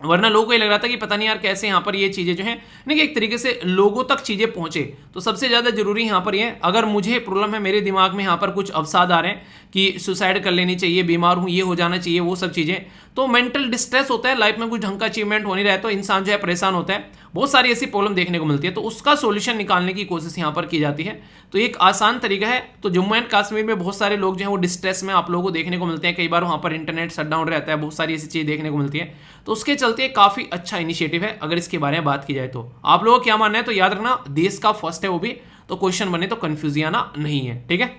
वरना लोगों को ये लग रहा था कि पता नहीं यार कैसे यहाँ पर ये चीजें जो है नहीं, एक तरीके से लोगों तक चीजें पहुंचे। तो सबसे ज्यादा जरूरी यहाँ पर ये, अगर मुझे प्रॉब्लम है, मेरे दिमाग में यहाँ पर कुछ अवसाद आ रहे हैं कि सुसाइड कर लेनी चाहिए, बीमार हूं, ये हो जाना चाहिए, वो सब चीजें, तो मेंटल डिस्ट्रेस होता है, लाइफ में कुछ ढंग का अचीवमेंट हो नहीं रहा है तो इंसान जो है परेशान होता है, बहुत सारी ऐसी प्रॉब्लम देखने को मिलती है। तो उसका सोल्यूशन निकालने की कोशिश यहाँ पर की जाती है। तो एक आसान तरीका है। तो जम्मू एंड कश्मीर में बहुत सारे लोग जो हैं वो डिस्ट्रेस में आप लोगों को देखने को मिलते हैं, कई बार वहाँ पर इंटरनेट शटडाउन रहता है, बहुत सारी ऐसी चीज़ देखने को मिलती है। तो उसके चलते काफ़ी अच्छा इनिशिएटिव है अगर इसके बारे में बात की जाए तो। आप लोगों को क्या मानना है, तो याद रखना देश का फर्स्ट है वो भी, तो क्वेश्चन बने तो कंफ्यूज आना नहीं है, ठीक है।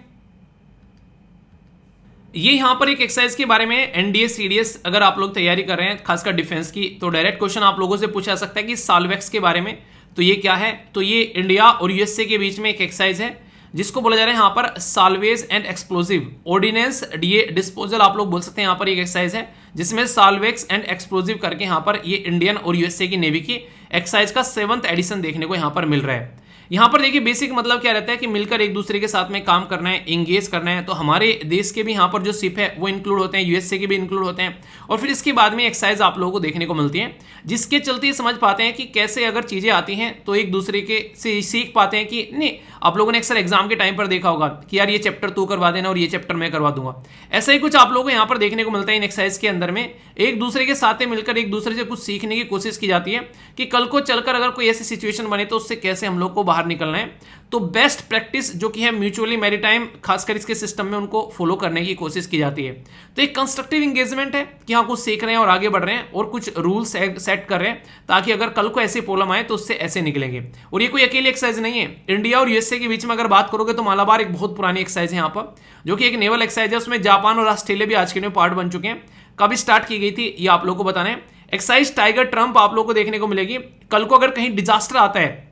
ये यहाँ पर एक एक्सरसाइज के बारे में, एनडीए सीडीएस अगर आप लोग तैयारी कर रहे हैं खासकर डिफेंस की, तो डायरेक्ट क्वेश्चन आप लोगों से पूछा जा सकता है कि साल्वेक्स के बारे में। तो ये क्या है, तो ये इंडिया और यूएसए के बीच में एक एक्सरसाइज है जिसको बोला जा रहा है यहाँ पर salvage and explosive ordnance disposal आप लोग बोल सकते हैं। यहाँ पर एक एक्सरसाइज है जिसमें साल्वेक्स एंड एक्सप्लोजिव करके यहाँ पर ये इंडियन और यूएसए की नेवी की एक्सरसाइज का 7th एडिशन देखने को यहाँ पर मिल रहा है। यहाँ पर देखिए बेसिक मतलब क्या रहता है कि मिलकर एक दूसरे के साथ में काम करना है, इंगेज करना है। तो हमारे देश के भी यहाँ पर जो शिप है वो इंक्लूड होते हैं, यूएसए के भी इंक्लूड होते हैं, और फिर इसके बाद में एक्सरसाइज आप लोगों को देखने को मिलती है, जिसके चलते समझ पाते हैं कि कैसे अगर चीजें आती हैं तो एक दूसरे के से सीख पाते हैं कि नहीं। आप लोगों ने अक्सर एग्जाम के टाइम पर देखा होगा कि यार ये चैप्टर तू करवा देना और ये चैप्टर मैं करवा दूंगा, ऐसा ही कुछ आप लोगों को यहाँ पर देखने को मिलता है। इन एक्सरसाइज के अंदर में एक दूसरे के साथ मिलकर एक दूसरे से कुछ सीखने की कोशिश की जाती है कि कल को चलकर अगर कोई ऐसी सिचुएशन बने तो उससे कैसे हम लोग को बाहर निकलना है। तो बेस्ट प्रैक्टिस जो कि है म्यूचुअली मैरीटाइम खासकर इसके सिस्टम में उनको फॉलो करने की कोशिश की जाती है। तो एक कंस्ट्रक्टिव एंगेजमेंट है कि हाँ कुछ सीख रहे हैं और आगे बढ़ रहे हैं और कुछ रूल्स सेट कर रहे हैं ताकि अगर कल को ऐसी प्रॉब्लम आए तो उससे ऐसे निकलेंगे। और ये कोई अकेली एक्सरसाइज नहीं है, इंडिया और यूएसए के बीच में अगर बात करोगे तो मालाबार एक बहुत पुरानी एक्सरसाइज है यहाँ पर, जो कि एक नेवल एक्सरसाइज है। उसमें जापान और ऑस्ट्रेलिया भी आज के दिन पार्ट बन चुके हैं। कब स्टार्ट की गई थी ये आप लोगों को बताना है। एक्सरसाइज टाइगर ट्रम्प आप लोगों को देखने को मिलेगी। कल को अगर कहीं डिजास्टर आता है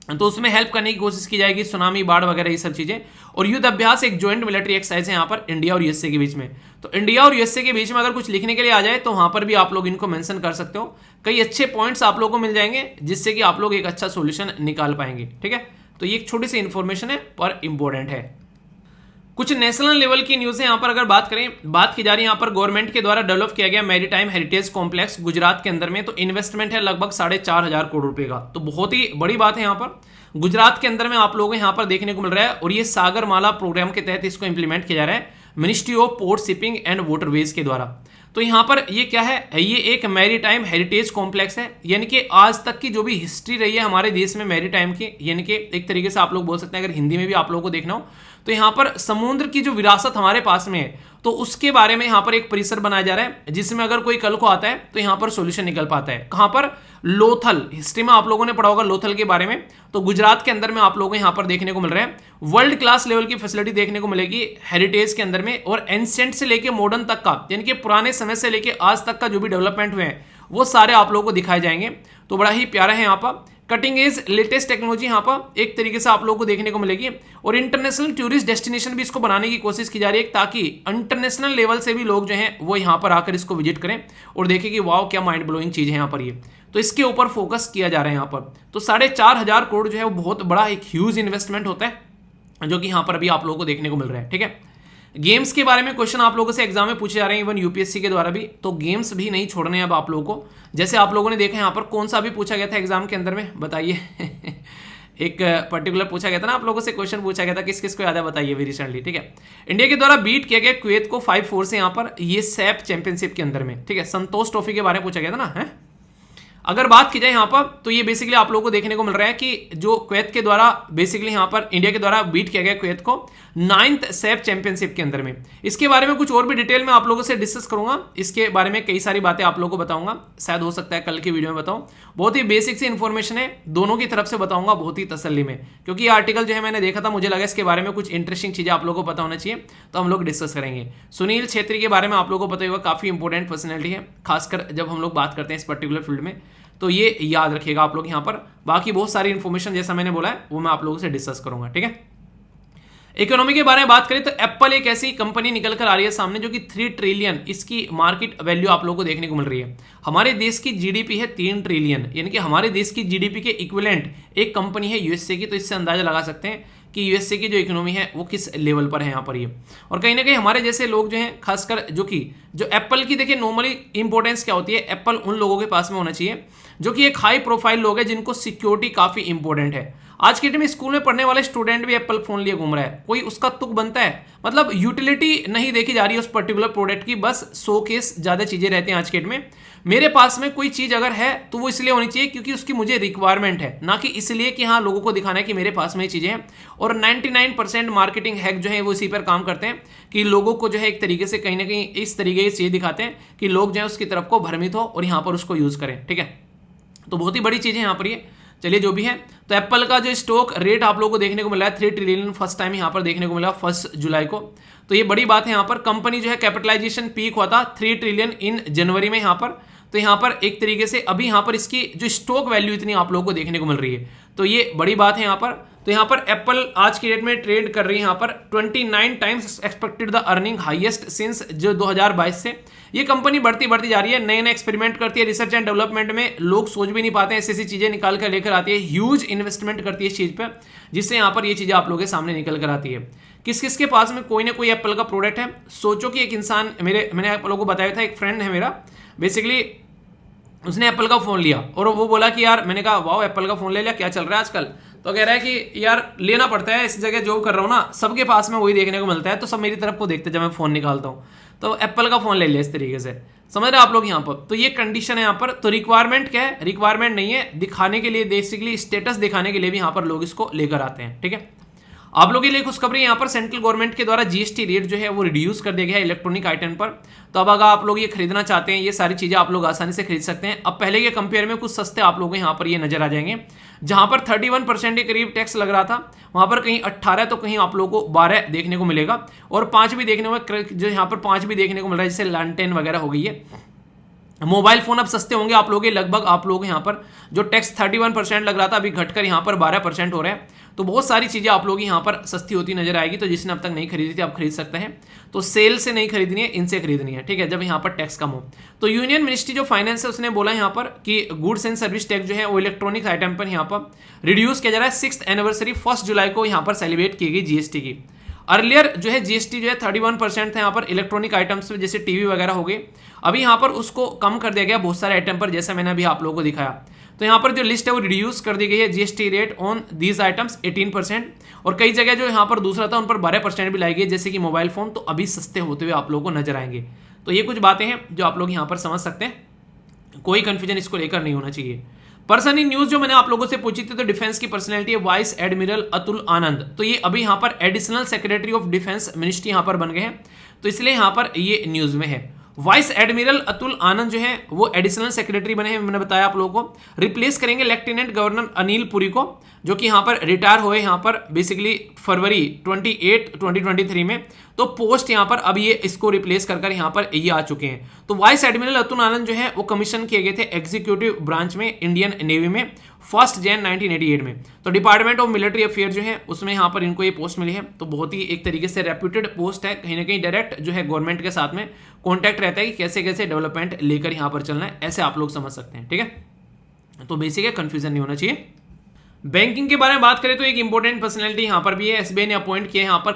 तो उसमें हेल्प करने की कोशिश की जाएगी, सुनामी, बाढ़ वगैरह ये सब चीजें। और युद्ध अभ्यास एक ज्वाइंट मिलिट्री एक्सरसाइज है यहाँ पर इंडिया और यूएसए के बीच में। तो इंडिया और यूएसए के बीच में अगर कुछ लिखने के लिए आ जाए तो वहां पर भी आप लोग इनको मेंशन कर सकते हो। कई अच्छे पॉइंट्स आप लोगों को मिल जाएंगे जिससे कि आप लोग एक अच्छा सोल्यूशन निकाल पाएंगे। ठीक है, तो ये एक छोटी सी इंफॉर्मेशन है पर इंपॉर्टेंट है। कुछ नेशनल लेवल की न्यूज है यहाँ पर अगर बात करें, बात की जा रही है यहाँ पर गवर्नमेंट के द्वारा डेवलप किया गया मैरीटाइम हेरिटेज कॉम्प्लेक्स गुजरात के अंदर में। तो इन्वेस्टमेंट है लगभग 4,500 करोड़ रुपए का। तो बहुत ही बड़ी बात है यहाँ पर गुजरात के अंदर में आप लोगों को यहाँ पर देखने को मिल रहा है। और ये सागरमाला प्रोग्राम के तहत इसको इंप्लीमेंट किया जा रहा है ministry of port shipping and waterways के द्वारा। तो यहाँ पर ये क्या है, ये एक मैरीटाइम हेरिटेज कॉम्प्लेक्स है, यानी कि आज तक की जो भी हिस्ट्री रही है हमारे देश में मैरीटाइम की, यानी कि एक तरीके से आप लोग बोल सकते हैं अगर हिंदी में भी आप लोगों को देखना हो तो यहाँ पर समुद्र की जो विरासत हमारे पास में है तो उसके बारे में यहाँ पर एक परिसर बनाया जा रहा है जिसमें अगर कोई कल को आता है तो यहाँ पर सॉल्यूशन निकल पाता है। कहाँ पर, लोथल, हिस्ट्री में आप लोगों ने पढ़ा होगा लोथल के बारे में। तो गुजरात के अंदर में आप लोगों को यहाँ पर देखने को मिल रहा है वर्ल्ड क्लास लेवल की फैसिलिटी देखने को मिलेगी हेरिटेज के अंदर में। और एंशिएंट से लेके मॉडर्न तक का, यानी कि पुराने समय से लेके आज तक का जो भी डेवलपमेंट हुए हैं वो सारे आप लोगों को दिखाए जाएंगे। तो बड़ा ही प्यारा है यहाँ पर, कटिंग एज लेटेस्ट टेक्नोलॉजी यहाँ पर एक तरीके से आप लोगों को देखने को मिलेगी। और इंटरनेशनल टूरिस्ट डेस्टिनेशन भी इसको बनाने की कोशिश की जा रही है ताकि इंटरनेशनल लेवल से भी लोग जो हैं वो यहाँ पर आकर इसको विजिट करें और देखें कि वाव क्या माइंड ब्लोइंग चीज है यहाँ पर ये। तो इसके ऊपर फोकस किया जा रहा है यहाँ पर। तो 4,500 करोड़ जो है वो बहुत बड़ा एक ह्यूज इन्वेस्टमेंट होता है जो कि यहाँ पर अभी आप लोगों को देखने को मिल रहा है। ठीक है, गेम्स के बारे में क्वेश्चन आप लोगों से एग्जाम में पूछे जा रहे हैं इवन यूपीएससी के द्वारा भी। तो गेम्स भी नहीं छोड़ने अब आप लोगों को। जैसे आप लोगों ने देखा यहाँ पर कौन सा भी पूछा गया था एग्जाम के अंदर में, बताइए एक पर्टिकुलर पूछा गया था ना आप लोगों से, क्वेश्चन पूछा गया था, किस किस को याद है बताइए भी रिसेंटली। ठीक है, इंडिया के द्वारा बीट किया गया कुवैत को 5-4 से यहाँ पर ये सैप चैंपियनशिप के अंदर में। ठीक है, संतोष ट्रॉफी के बारे में पूछा गया था ना है। अगर बात की जाए यहाँ पर तो ये बेसिकली आप लोगों को देखने को मिल रहा है कि जो कुवैत के द्वारा बेसिकली यहाँ पर इंडिया के द्वारा बीट किया गया कुवैत को 9th सैफ चैंपियनशिप के अंदर में। इसके बारे में कुछ और भी डिटेल में आप लोगों से डिस्कस करूंगा, इसके बारे में कई सारी बातें आप लोगों को बताऊंगा, शायद हो सकता है कल की वीडियो में बताऊं। बहुत ही बेसिक सी इन्फॉर्मेशन है, दोनों की तरफ से बताऊंगा बहुत ही तसल्ली में, क्योंकि ये आर्टिकल जो है मैंने देखा था, मुझे लगा इसके बारे में कुछ इंटरेस्टिंग चीजें आप लोगों को पता होना चाहिए, तो हम लोग डिस्कस करेंगे। सुनील छेत्री के बारे में आप लोगों को पता होगा, काफी इंपॉर्टेंट पर्सनैलिटी है, खासकर जब हम लोग बात करते हैं इस पर्टिकुलर फील्ड में, तो ये याद रखिएगा आप लोग यहाँ पर। बाकी बहुत सारी इंफॉर्मेशन जैसा मैंने बोला है वो मैं आप लोगों से डिस्कस करूंगा। ठीक है, इकोनॉमी के बारे में बात करें तो एप्पल एक ऐसी कंपनी निकल कर आ रही है सामने जो कि 3 ट्रिलियन इसकी मार्केट वैल्यू आप लोगों को देखने को मिल रही है। हमारे देश की जीडीपी है 3 ट्रिलियन, यानी कि हमारे देश की जीडीपी के इक्विवेलेंट एक कंपनी है यूएसए की। तो इससे अंदाजा लगा सकते हैं कि यूएसए की जो इकोनॉमी है वो किस लेवल पर है यहाँ पर ये। और कहीं ना कहीं हमारे जैसे लोग जो हैं, खासकर जो एप्पल की, देखिए नॉर्मली इंपॉर्टेंस क्या होती है, एप्पल उन लोगों के पास में होना चाहिए जो कि एक हाई प्रोफाइल लोग हैं जिनको सिक्योरिटी काफी इंपॉर्टेंट है। आज के डेट में स्कूल में पढ़ने वाले स्टूडेंट भी एप्पल फोन लिए घूम रहा है, कोई उसका तुक बनता है, मतलब यूटिलिटी नहीं देखी जा रही है उस पर्टिकुलर प्रोडक्ट की, बस शोकेस ज्यादा चीजें रहती हैं आज के डेट में। मेरे पास में कोई चीज अगर है तो वो इसलिए होनी चाहिए क्योंकि उसकी मुझे रिक्वायरमेंट है, ना कि इसलिए कि हाँ लोगों को दिखाना है कि मेरे पास में ये चीजें हैं। और 99% मार्केटिंग हैक जो है वो इसी पर काम करते हैं कि लोगों को जो है एक तरीके से कहीं ना कहीं इस तरीके की चीज दिखाते हैं कि लोग जो है उसकी तरफ को भ्रमित हो और यहाँ पर उसको यूज करें। ठीक है, तो बहुत ही बड़ी चीज है यहाँ पर ये। चलिए जो भी है, तो एप्पल का जो स्टॉक रेट आप लोगों को देखने को मिला है 3 ट्रिलियन फर्स्ट टाइम यहाँ पर देखने को मिला 1 जुलाई को। तो ये बड़ी बात है यहाँ पर। कंपनी जो है कैपिटलाइजेशन पीक हुआ था 3 ट्रिलियन इन जनवरी में यहाँ पर। तो यहाँ पर एक तरीके से अभी यहाँ पर इसकी जो स्टॉक वैल्यू इतनी आप लोगों को देखने को मिल रही है, तो ये बड़ी बात है यहाँ पर। तो यहाँ पर एप्पल आज की डेट में ट्रेड कर रही है यहाँ पर 29 times expected the earning highest since जो 2022 से। ये कंपनी बढ़ती जा रही है, नए नए एक्सपेरिमेंट करती है, रिसर्च एंड डेवलपमेंट में लोग सोच भी नहीं पाते, ऐसी ऐसी चीजें निकाल कर लेकर आती है, ह्यूज इन्वेस्टमेंट करती है इस चीज पर, जिससे यहाँ पर ये चीजें आप लोगों के सामने निकल कर आती है। किस किस के पास में कोई ना कोई एप्पल का प्रोडक्ट है। सोचो कि एक इंसान, मैंने आप लोगों को बताया था, एक फ्रेंड है मेरा, बेसिकली उसने एप्पल का फोन लिया और वो बोला कि यार, मैंने कहा वाओ एप्पल का फोन ले लिया, क्या चल रहा है आजकल, तो कह रहा है कि यार लेना पड़ता है, इस जगह जॉब कर रहा हूँ ना, सबके पास में वही देखने को मिलता है, तो सब मेरी तरफ को देखते जब मैं फोन निकालता हूँ, तो एप्पल का फोन ले लिया इस तरीके से, समझ रहे आप लोग यहाँ पर। तो ये कंडीशन है यहाँ पर। तो रिक्वायरमेंट क्या है, रिक्वायरमेंट नहीं है, दिखाने के लिए, बेसिकली स्टेटस दिखाने के लिए भी यहाँ पर लोग इसको लेकर आते हैं। ठीक है, आप लोगों के लिए खुशखबरी यहाँ पर, सेंट्रल गवर्नमेंट के द्वारा जीएसटी रेट जो है वो रिड्यूस कर दिया गया है इलेक्ट्रॉनिक आइटम पर। तो अब अगर आप लोग ये खरीदना चाहते हैं, ये सारी चीजें आप लोग आसानी से खरीद सकते हैं। अब पहले के कंपेयर में कुछ सस्ते आप लोगों को यहाँ पर ये नजर आ जाएंगे। जहां पर 31% के करीब टैक्स लग रहा था, वहां पर कहीं 18 तो कहीं आप लोगों को 12 देखने को मिलेगा, और 5 भी देखने को, जो यहाँ पर 5 भी देखने को मिल रहा है, जैसे लैंटेन वगैरह हो गई है, मोबाइल फोन अब सस्ते होंगे आप लोगों के, लगभग आप लोग यहाँ पर जो टैक्स 31% लग रहा था अभी घटकर यहाँ पर 12% हो रहा है। तो बहुत सारी चीज़ें आप लोग यहाँ पर सस्ती होती नजर आएगी। तो जिसने अब तक नहीं खरीदी थी आप खरीद सकते हैं। तो सेल से नहीं खरीदनी है, इनसे खरीदनी है, ठीक है, जब यहाँ पर टैक्स कम हो। तो यूनियन मिनिस्ट्री जो फाइनेंस है उसने बोला यहाँ पर कि गुड्स एंड सर्विस टैक्स जो है वो इलेक्ट्रॉनिक्स आइटम पर यहाँ पर रिड्यूस किया जा रहा है। 6th एनिवर्सरी 1 जुलाई को यहाँ पर सेलिब्रेट की गई जीएसटी की। अर्लियर जो है जीएसटी जो है 31% था यहाँ पर इलेक्ट्रॉनिक आइटम्स पे, जैसे टीवी वगैरह हो गई। अभी यहाँ पर उसको कम कर दिया गया बहुत सारे आइटम पर, जैसा मैंने अभी आप लोगों को दिखाया। तो यहाँ पर जो लिस्ट है वो रिड्यूस कर दी गई है। GST rate on these items 18%, और कई जगह जो यहाँ पर दूसरा था उन पर 12% भी लाई गई, जैसे कि मोबाइल फोन, तो अभी सस्ते होते हुए आप लोगों को नजर आएंगे। तो ये कुछ बातें हैं जो आप लोग यहाँ पर समझ सकते हैं, कोई कंफ्यूजन इसको लेकर नहीं होना चाहिए। पर्सन इन न्यूज जो मैंने आप लोगों से पूछी थी, तो डिफेंस की पर्सनैलिटी है वाइस एडमिरल अतुल आनंद। तो ये अभी यहाँ पर additional secretary of defence ministry यहाँ पर बन गए हैं, तो इसलिए यहाँ पर ये न्यूज में है। वाइस एडमिरल अतुल आनंद जो है वो एडिशनल सेक्रेटरी बने हैं, मैंने बताया आप लोगों को। रिप्लेस करेंगे लेफ्टिनेंट गवर्नर अनिल पुरी को, जो कि यहाँ पर रिटायर हुए यहाँ पर बेसिकली फरवरी 28 2023 में। तो पोस्ट यहाँ पर अब ये इसको रिप्लेस कर यहाँ पर ये आ चुके हैं। तो वाइस एडमिरल अतुल आनंद जो है वो कमीशन किए गए थे एग्जीक्यूटिव ब्रांच में इंडियन नेवी में 1 जनवरी 1988 में। तो डिपार्टमेंट ऑफ मिलिट्री अफेयर जो है उसमें यहाँ पर इनको ये पोस्ट मिली है। तो बहुत ही एक तरीके से रेप्यूटेड पोस्ट है, कहीं ना कहीं डायरेक्ट जो है गवर्नमेंट के साथ में कॉन्टैक्ट रहता है कि कैसे कैसे डेवलपमेंट लेकर यहाँ पर चलना है, ऐसे आप लोग समझ सकते हैं, ठीक है। तो बेसिक है, कंफ्यूजन नहीं होना चाहिए। बैंकिंग के बारे में बात करें तो एक इंपॉर्टेंट पर्सनैलिटी यहाँ पर भी है, एसबीआई ने अपॉइंट किया है यहाँ पर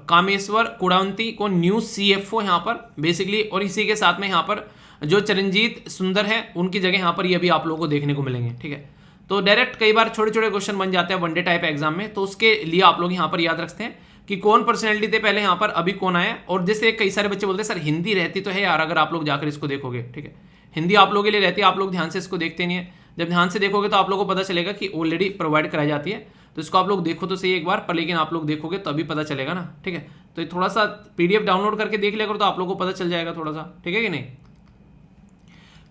कामेश्वर कुडावंती को न्यू सीएफओ यहाँ पर बेसिकली, और इसी के साथ में यहाँ पर जो चरणजीत सुंदर है उनकी जगह यहाँ पर ये भी आप लोगों को देखने को मिलेंगे, ठीक है। तो डायरेक्ट कई बार छोटे छोटे क्वेश्चन बन जाते हैं वनडे टाइप एग्जाम में, तो उसके लिए आप लोग यहाँ पर याद रखते हैं कि कौन पर्सनैलिटी थे पहले, यहाँ पर अभी कौन आया। और जैसे कई सारे बच्चे बोलते हैं सर हिंदी रहती तो है यार, अगर आप लोग जाकर इसको देखोगे, ठीक है, हिंदी आप लोगों के लिए रहती है, आप लोग ध्यान से इसको देखते नहीं है। जब ध्यान से देखोगे तो आप लोगों को पता चलेगा कि ऑलरेडी प्रोवाइड कराई जाती है, तो इसको आप लोग देखो तो सही एक बार पर, लेकिन आप लोग देखोगे तो अभी पता चलेगा ना, ठीक है। तो थोड़ा सा पीडीएफ डाउनलोड करके देख लिया करो तो आप लोग को पता चल जाएगा थोड़ा सा, ठीक है कि नहीं।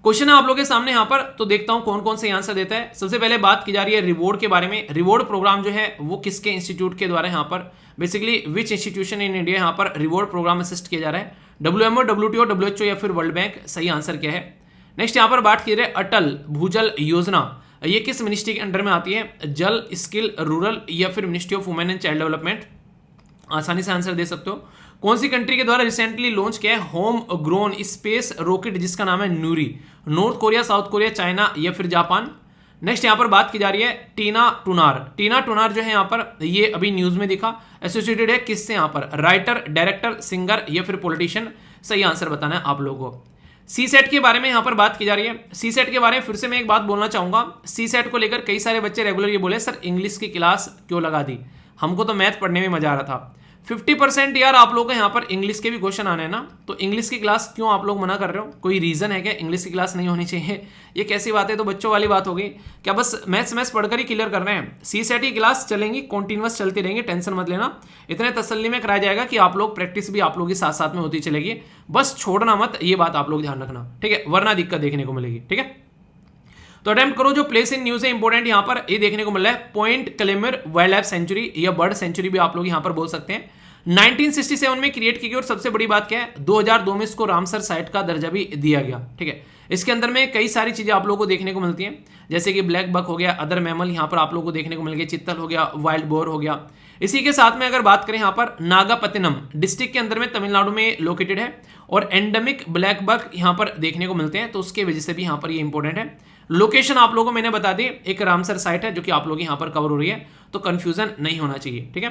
क्वेश्चन है आप लोगों के सामने यहाँ पर, तो देखता हूं कौन कौन से आंसर देता है। सबसे पहले बात की जा रही है रिवॉर्ड के बारे में। रिवॉर्ड प्रोग्राम जो है वो किसके इंस्टीट्यूट के द्वारा यहाँ पर basically which institution in India यहाँ पर रिवॉर्ड प्रोग्राम असिस्ट किया जा रहा है, WMO, WTO, WHO या फिर वर्ल्ड बैंक। सही आंसर क्या है। नेक्स्ट यहाँ पर बात की जाए अटल भूजल योजना, ये किस मिनिस्ट्री के अंडर में आती है, जल, स्किल, रूरल या फिर ministry of women and child development. आसानी से आंसर दे सकते हो। कौन सी कंट्री के द्वारा रिसेंटली लॉन्च किया है होम ग्रोन स्पेस रॉकेट जिसका नाम है Nuri, North Korea, South Korea, China या फिर जापान। नेक्स्ट यहाँ पर बात की जा रही है टीना टूनार जो है यहाँ पर ये अभी न्यूज में दिखा, एसोसिएटेड है किससे यहाँ पर, राइटर, डायरेक्टर, सिंगर या फिर पॉलिटिशियन। सही आंसर बताना है आप लोगों को। सी सेट के बारे में यहाँ पर बात की जा रही है। सी सेट के बारे में फिर से मैं एक बात बोलना चाहूंगा, सी सेट को लेकर कई सारे बच्चे रेगुलर ये बोले सर इंग्लिश की क्लास क्यों लगा दी, हमको तो मैथ पढ़ने में मजा आ रहा था। 50% यार आप लोगों को यहाँ पर इंग्लिश के भी क्वेश्चन आने हैं ना, तो इंग्लिश की क्लास क्यों आप लोग मना कर रहे हो, कोई रीजन है क्या इंग्लिश की क्लास नहीं होनी चाहिए, ये कैसी बात है। तो बच्चों वाली बात हो गई क्या, बस मैथ्स पढ़कर ही क्लियर कर रहे हैं। सी सेट की क्लास चलेंगी, कॉन्टिन्यूअस चलती रहेंगी, टेंशन मत लेना, इतने तसल्ली में कराया जाएगा कि आप लोग प्रैक्टिस भी आप लोगों के साथ साथ में होती चलेगी, बस छोड़ना मत, ये बात आप लोग ध्यान रखना, ठीक है, वरना दिक्कत देखने को मिलेगी, ठीक है। तो अटेम्प्ट करो। जो प्लेस इन न्यूज है इंपॉर्टेंट यहाँ पर ये देखने को मिल रहा है, point claimer wild life sanctuary या बर्ड सेंचुरी भी आप लोग यहाँ पर बोल सकते हैं। 1967 में क्रिएट की गई, और सबसे बड़ी बात क्या है 2002 में इसको रामसर साइट का दर्जा भी दिया गया, ठीक है। इसके अंदर में कई सारी चीजें आप लोगों को देखने को मिलती हैं, जैसे कि ब्लैक बक हो गया, अदर मैमल यहाँ पर आप लोगों को देखने को मिल गया, चित्तल हो गया, वाइल्ड बोर हो गया। इसी के साथ में अगर बात करें यहाँ पर नागापत्तिनम डिस्ट्रिक्ट के अंदर में तमिलनाडु में लोकेटेड है, और एंडेमिक ब्लैक बक यहाँ पर देखने को मिलते हैं, तो उसके वजह से भी यहाँ पर ये इंपॉर्टेंट है। लोकेशन आप लोगों को मैंने बता दी, एक रामसर साइट है जो कि आप लोग यहाँ पर कवर हो रही है, तो कंफ्यूजन नहीं होना चाहिए, ठीक है।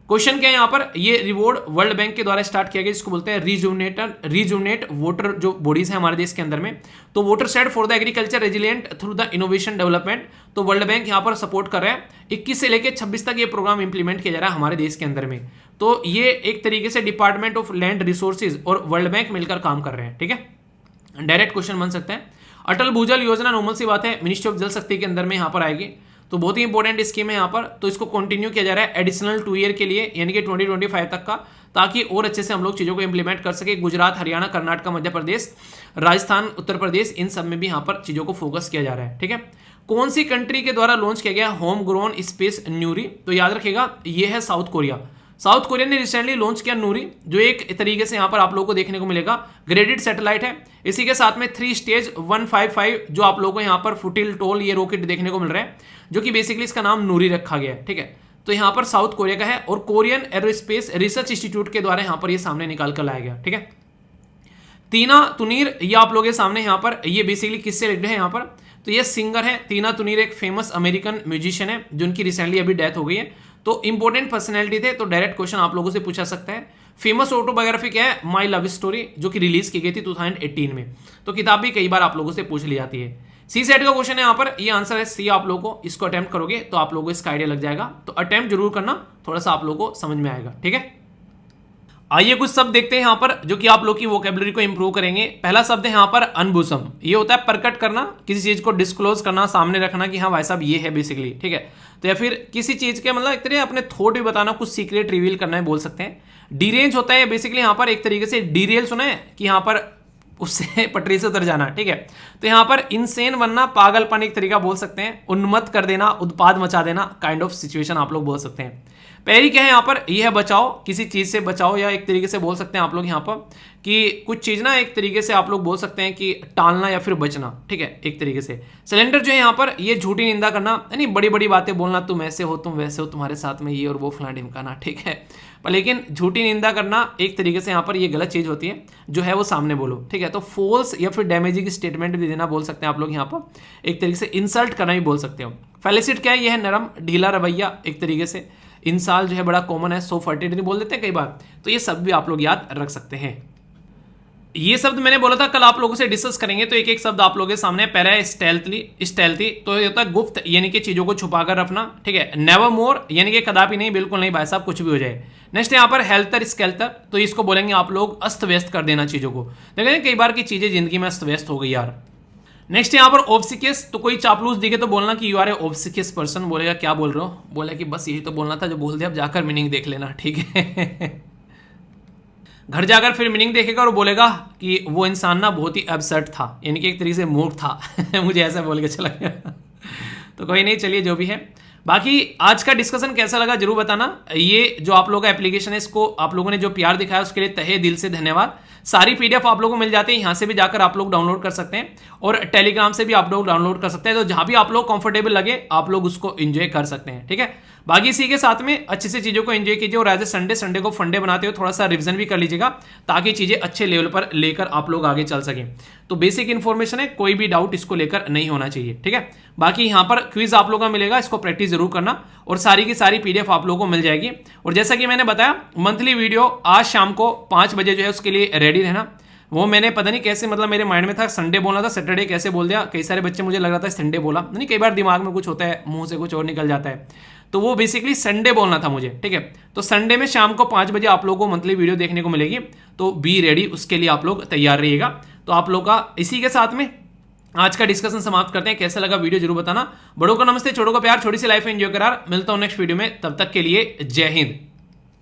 क्वेश्चन क्या है यहाँ पर, ये रिवॉर्ड वर्ल्ड बैंक के द्वारा स्टार्ट किया गया, जिसको बोलते हैं रीजुवनेट वाटर जो बॉडीज है हमारे देश के अंदर में, तो water set for the agriculture resilient through the innovation development. तो वर्ल्ड बैंक यहाँ पर सपोर्ट कर रहा है, 21 से लेकर 26 तक ये प्रोग्राम इंप्लीमेंट किया जा रहा है हमारे देश के अंदर में। तो ये एक तरीके से डिपार्टमेंट ऑफ लैंड रिसोर्सेज और वर्ल्ड बैंक मिलकर काम कर रहे हैं, ठीक है। डायरेक्ट क्वेश्चन बन सकते हैं। अटल भूजल योजना नॉर्मल सी बात है, मिनिस्ट्री ऑफ जल शक्ति के अंदर में यहाँ पर आएगी, तो बहुत ही इंपॉर्टेंट स्कीम है यहाँ पर। तो इसको कंटिन्यू किया जा रहा है एडिशनल 2 ईयर के लिए, यानी कि 2025 तक का, ताकि और अच्छे से हम लोग चीज़ों को इंप्लीमेंट कर सके। गुजरात, हरियाणा, कर्नाटक, मध्य प्रदेश, राजस्थान, उत्तर प्रदेश, इन सब में भी यहाँ पर चीज़ों को फोकस किया जा रहा है, ठीक है। कौन सी कंट्री के द्वारा लॉन्च किया गया होम ग्रोन स्पेस न्यूरी, तो याद रखिएगा ये है साउथ कोरिया। साउथ कोरिया ने रिसेंटली लॉन्च किया नूरी, जो एक तरीके से यहाँ पर आप लोगों को देखने को मिलेगा ग्रेडेड सैटेलाइट है। इसी के साथ में 3 स्टेज 155 जो आप लोगों को यहाँ पर फुटिल टोल ये रॉकेट देखने को मिल रहा है, जो कि बेसिकली इसका नाम नूरी रखा गया है। ठीक है, तो यहाँ पर साउथ कोरिया का है और कोरियन एरोस्पेस रिसर्च इंस्टीट्यूट के द्वारा यहाँ पर ये सामने निकाल कर लाया गया। ठीक है, तीना तुनीर ये आप लोगों के सामने यहाँ पर ये बेसिकली किससे रिलेटेड है यहाँ पर, तो ये सिंगर है तीना तुनीर, एक फेमस अमेरिकन म्यूजिशियन है जिनकी रिसेंटली अभी डेथ हो गई है। तो इंपॉर्टेंट पर्सनैलिटी थे, तो डायरेक्ट क्वेश्चन आप लोगों से पूछा सकता है। फेमस ऑटोबायोग्राफी क्या है, माई लव स्टोरी, जो कि रिलीज की गई थी 2018 में। तो किताब भी कई बार आप लोगों से पूछ ली जाती है। सी सेट का क्वेश्चन है यहाँ पर, ये आंसर है सी। आप लोगों को इसको अटेम्प्ट करोगे तो आप लोगों को इसका आइडिया लग जाएगा, तो अटेम्प्ट जरूर करना, थोड़ा सा आप लोगों को समझ में आएगा। ठीक है, आइए कुछ शब्द देखते हैं यहाँ पर जो कि आप लोग की वोकेबलरी को इंप्रूव करेंगे। पहला शब्द है यहाँ पर अनबुसम, ये होता है प्रकट करना, किसी चीज को डिस्क्लोज करना, सामने रखना कि हाँ भाई साहब ये है बेसिकली। ठीक है, तो या फिर किसी चीज के मतलब एक तरह अपने थॉट भी बताना, कुछ सीक्रेट रिवील करना है बोल सकते हैं। डीरेंज होता है बेसिकली यहाँ पर एक तरीके से डीरेल सुना है कि यहाँ पर उससे पटरी से उतर जाना। ठीक है, तो यहाँ पर इनसेन बनना, पागलपन एक तरीका बोल सकते हैं। उन्मत्त कर देना, उत्पाद मचा देना, काइंड ऑफ सिचुएशन आप लोग बोल सकते हैं। पहली क्या है यहाँ पर, यह है बचाओ, किसी चीज से बचाओ, या एक तरीके से बोल सकते हैं आप लोग यहाँ पर कि कुछ चीज ना एक तरीके से आप लोग बोल सकते हैं कि टालना या फिर बचना। ठीक है, एक तरीके से सिलेंडर जो है यहाँ पर ये झूठी निंदा करना, यानी बड़ी बड़ी बातें बोलना, तुम ऐसे हो, तुम वैसे हो, तुम्हारे साथ में ये और वो फलाना ढिमकाना। ठीक है, पर लेकिन झूठी निंदा करना एक तरीके से यहाँ पर ये गलत चीज होती है, जो है वो सामने बोलो। ठीक है, तो फॉल्स या फिर डैमेजिंग स्टेटमेंट भी देना बोल सकते हैं आप लोग यहाँ पर, एक तरीके से इंसल्ट करना भी बोल सकते हो। फेलिसिट क्या है, यह है नरम ढीला रवैया एक तरीके से। इंसाल जो है बड़ा कॉमन है, सो फर्टिलिटी बोल देते हैं कई बार, तो ये सब भी आप लोग याद रख सकते हैं। ये शब्द मैंने बोला था कल आप लोगों से डिस्कस करेंगे, तो एक एक शब्द आप लोगों के सामने। पहला है स्टेल्थी, तो ये होता है गुप्त, यानी कि चीजों को छुपाकर रखना। ठीक है, नेवर मोर, यानी कि कदापि नहीं, बिल्कुल नहीं भाई साहब, कुछ भी हो जाए। नेक्स्ट यहाँ पर हेल्थर स्केल्थर, तो इसको बोलेंगे आप लोग अस्त व्यस्त कर देना चीजों को। देखें कई बार की चीजें जिंदगी में अस्त व्यस्त हो गई यार। नेक्स्ट यहाँ पर ऑब्सिकियस, तो कोई चापलूस दिखे तो बोलना कि यू आर ए ऑब्सिकियस पर्सन। बोलेगा क्या बोल रहे हो, बोले कि बस यही तो बोलना था जो बोल दिया, अब जाकर मीनिंग देख लेना। ठीक है, घर जाकर फिर मीनिंग देखेगा और बोलेगा कि वो इंसान ना बहुत ही एब्सर्ड था, यानी कि एक तरीके से मूर्ख था। मुझे ऐसा बोल के चला गया। तो कोई नहीं, चलिए जो भी है। बाकी आज का डिस्कशन कैसा लगा जरूर बताना। ये जो आप लोगों का एप्लीकेशन है, इसको आप लोगों ने जो प्यार दिखाया उसके लिए तहे दिल से धन्यवाद। सारी पीडीएफ आप लोगों को मिल जाती है, यहाँ से भी जाकर आप लोग डाउनलोड कर सकते हैं और टेलीग्राम से भी आप लोग डाउनलोड कर सकते हैं। तो जहां भी आप लोग कंफर्टेबल लगे आप लोग उसको एंजॉय कर सकते हैं। ठीक है, बाकी इसी के साथ में अच्छे से चीजों को एंजॉय कीजिए और एज ए संडे को फंडे बनाते हो थोड़ा सा रिवीजन भी कर लीजिएगा, ताकि चीजें अच्छे लेवल पर लेकर आप लोग आगे चल सकें। तो बेसिक इन्फॉर्मेशन है, कोई भी डाउट इसको लेकर नहीं होना चाहिए। ठीक है, बाकी यहाँ पर क्विज आप लोगों का मिलेगा, इसको प्रैक्टिस जरूर करना और सारी की सारी पीडीएफ आप लोगों को मिल जाएगी। और जैसा कि मैंने बताया मंथली वीडियो आज शाम को 5 बजे जो है उसके लिए रेडी रहना। वो मैंने पता नहीं कैसे, मतलब मेरे माइंड में था संडे बोलना था, सैटरडे कैसे बोल दिया। कई सारे बच्चे मुझे लग रहा था संडे बोला, नहीं कई बार दिमाग में कुछ होता है, मुंह से कुछ और निकल जाता है, तो वो बेसिकली संडे बोलना था मुझे। ठीक है, तो संडे में शाम को 5 बजे आप लोगों को मंथली वीडियो देखने को मिलेगी, तो बी रेडी, उसके लिए आप लोग तैयार रहिएगा। तो आप लोग का इसी के साथ में आज का डिस्कशन समाप्त करते हैं। कैसा लगा वीडियो जरूर बताना। बड़ों को नमस्ते, छोटों को प्यार, छोटी सी लाइफ एंजॉय करार। मिलता हूं नेक्स्ट वीडियो में, तब तक के लिए जय हिंद।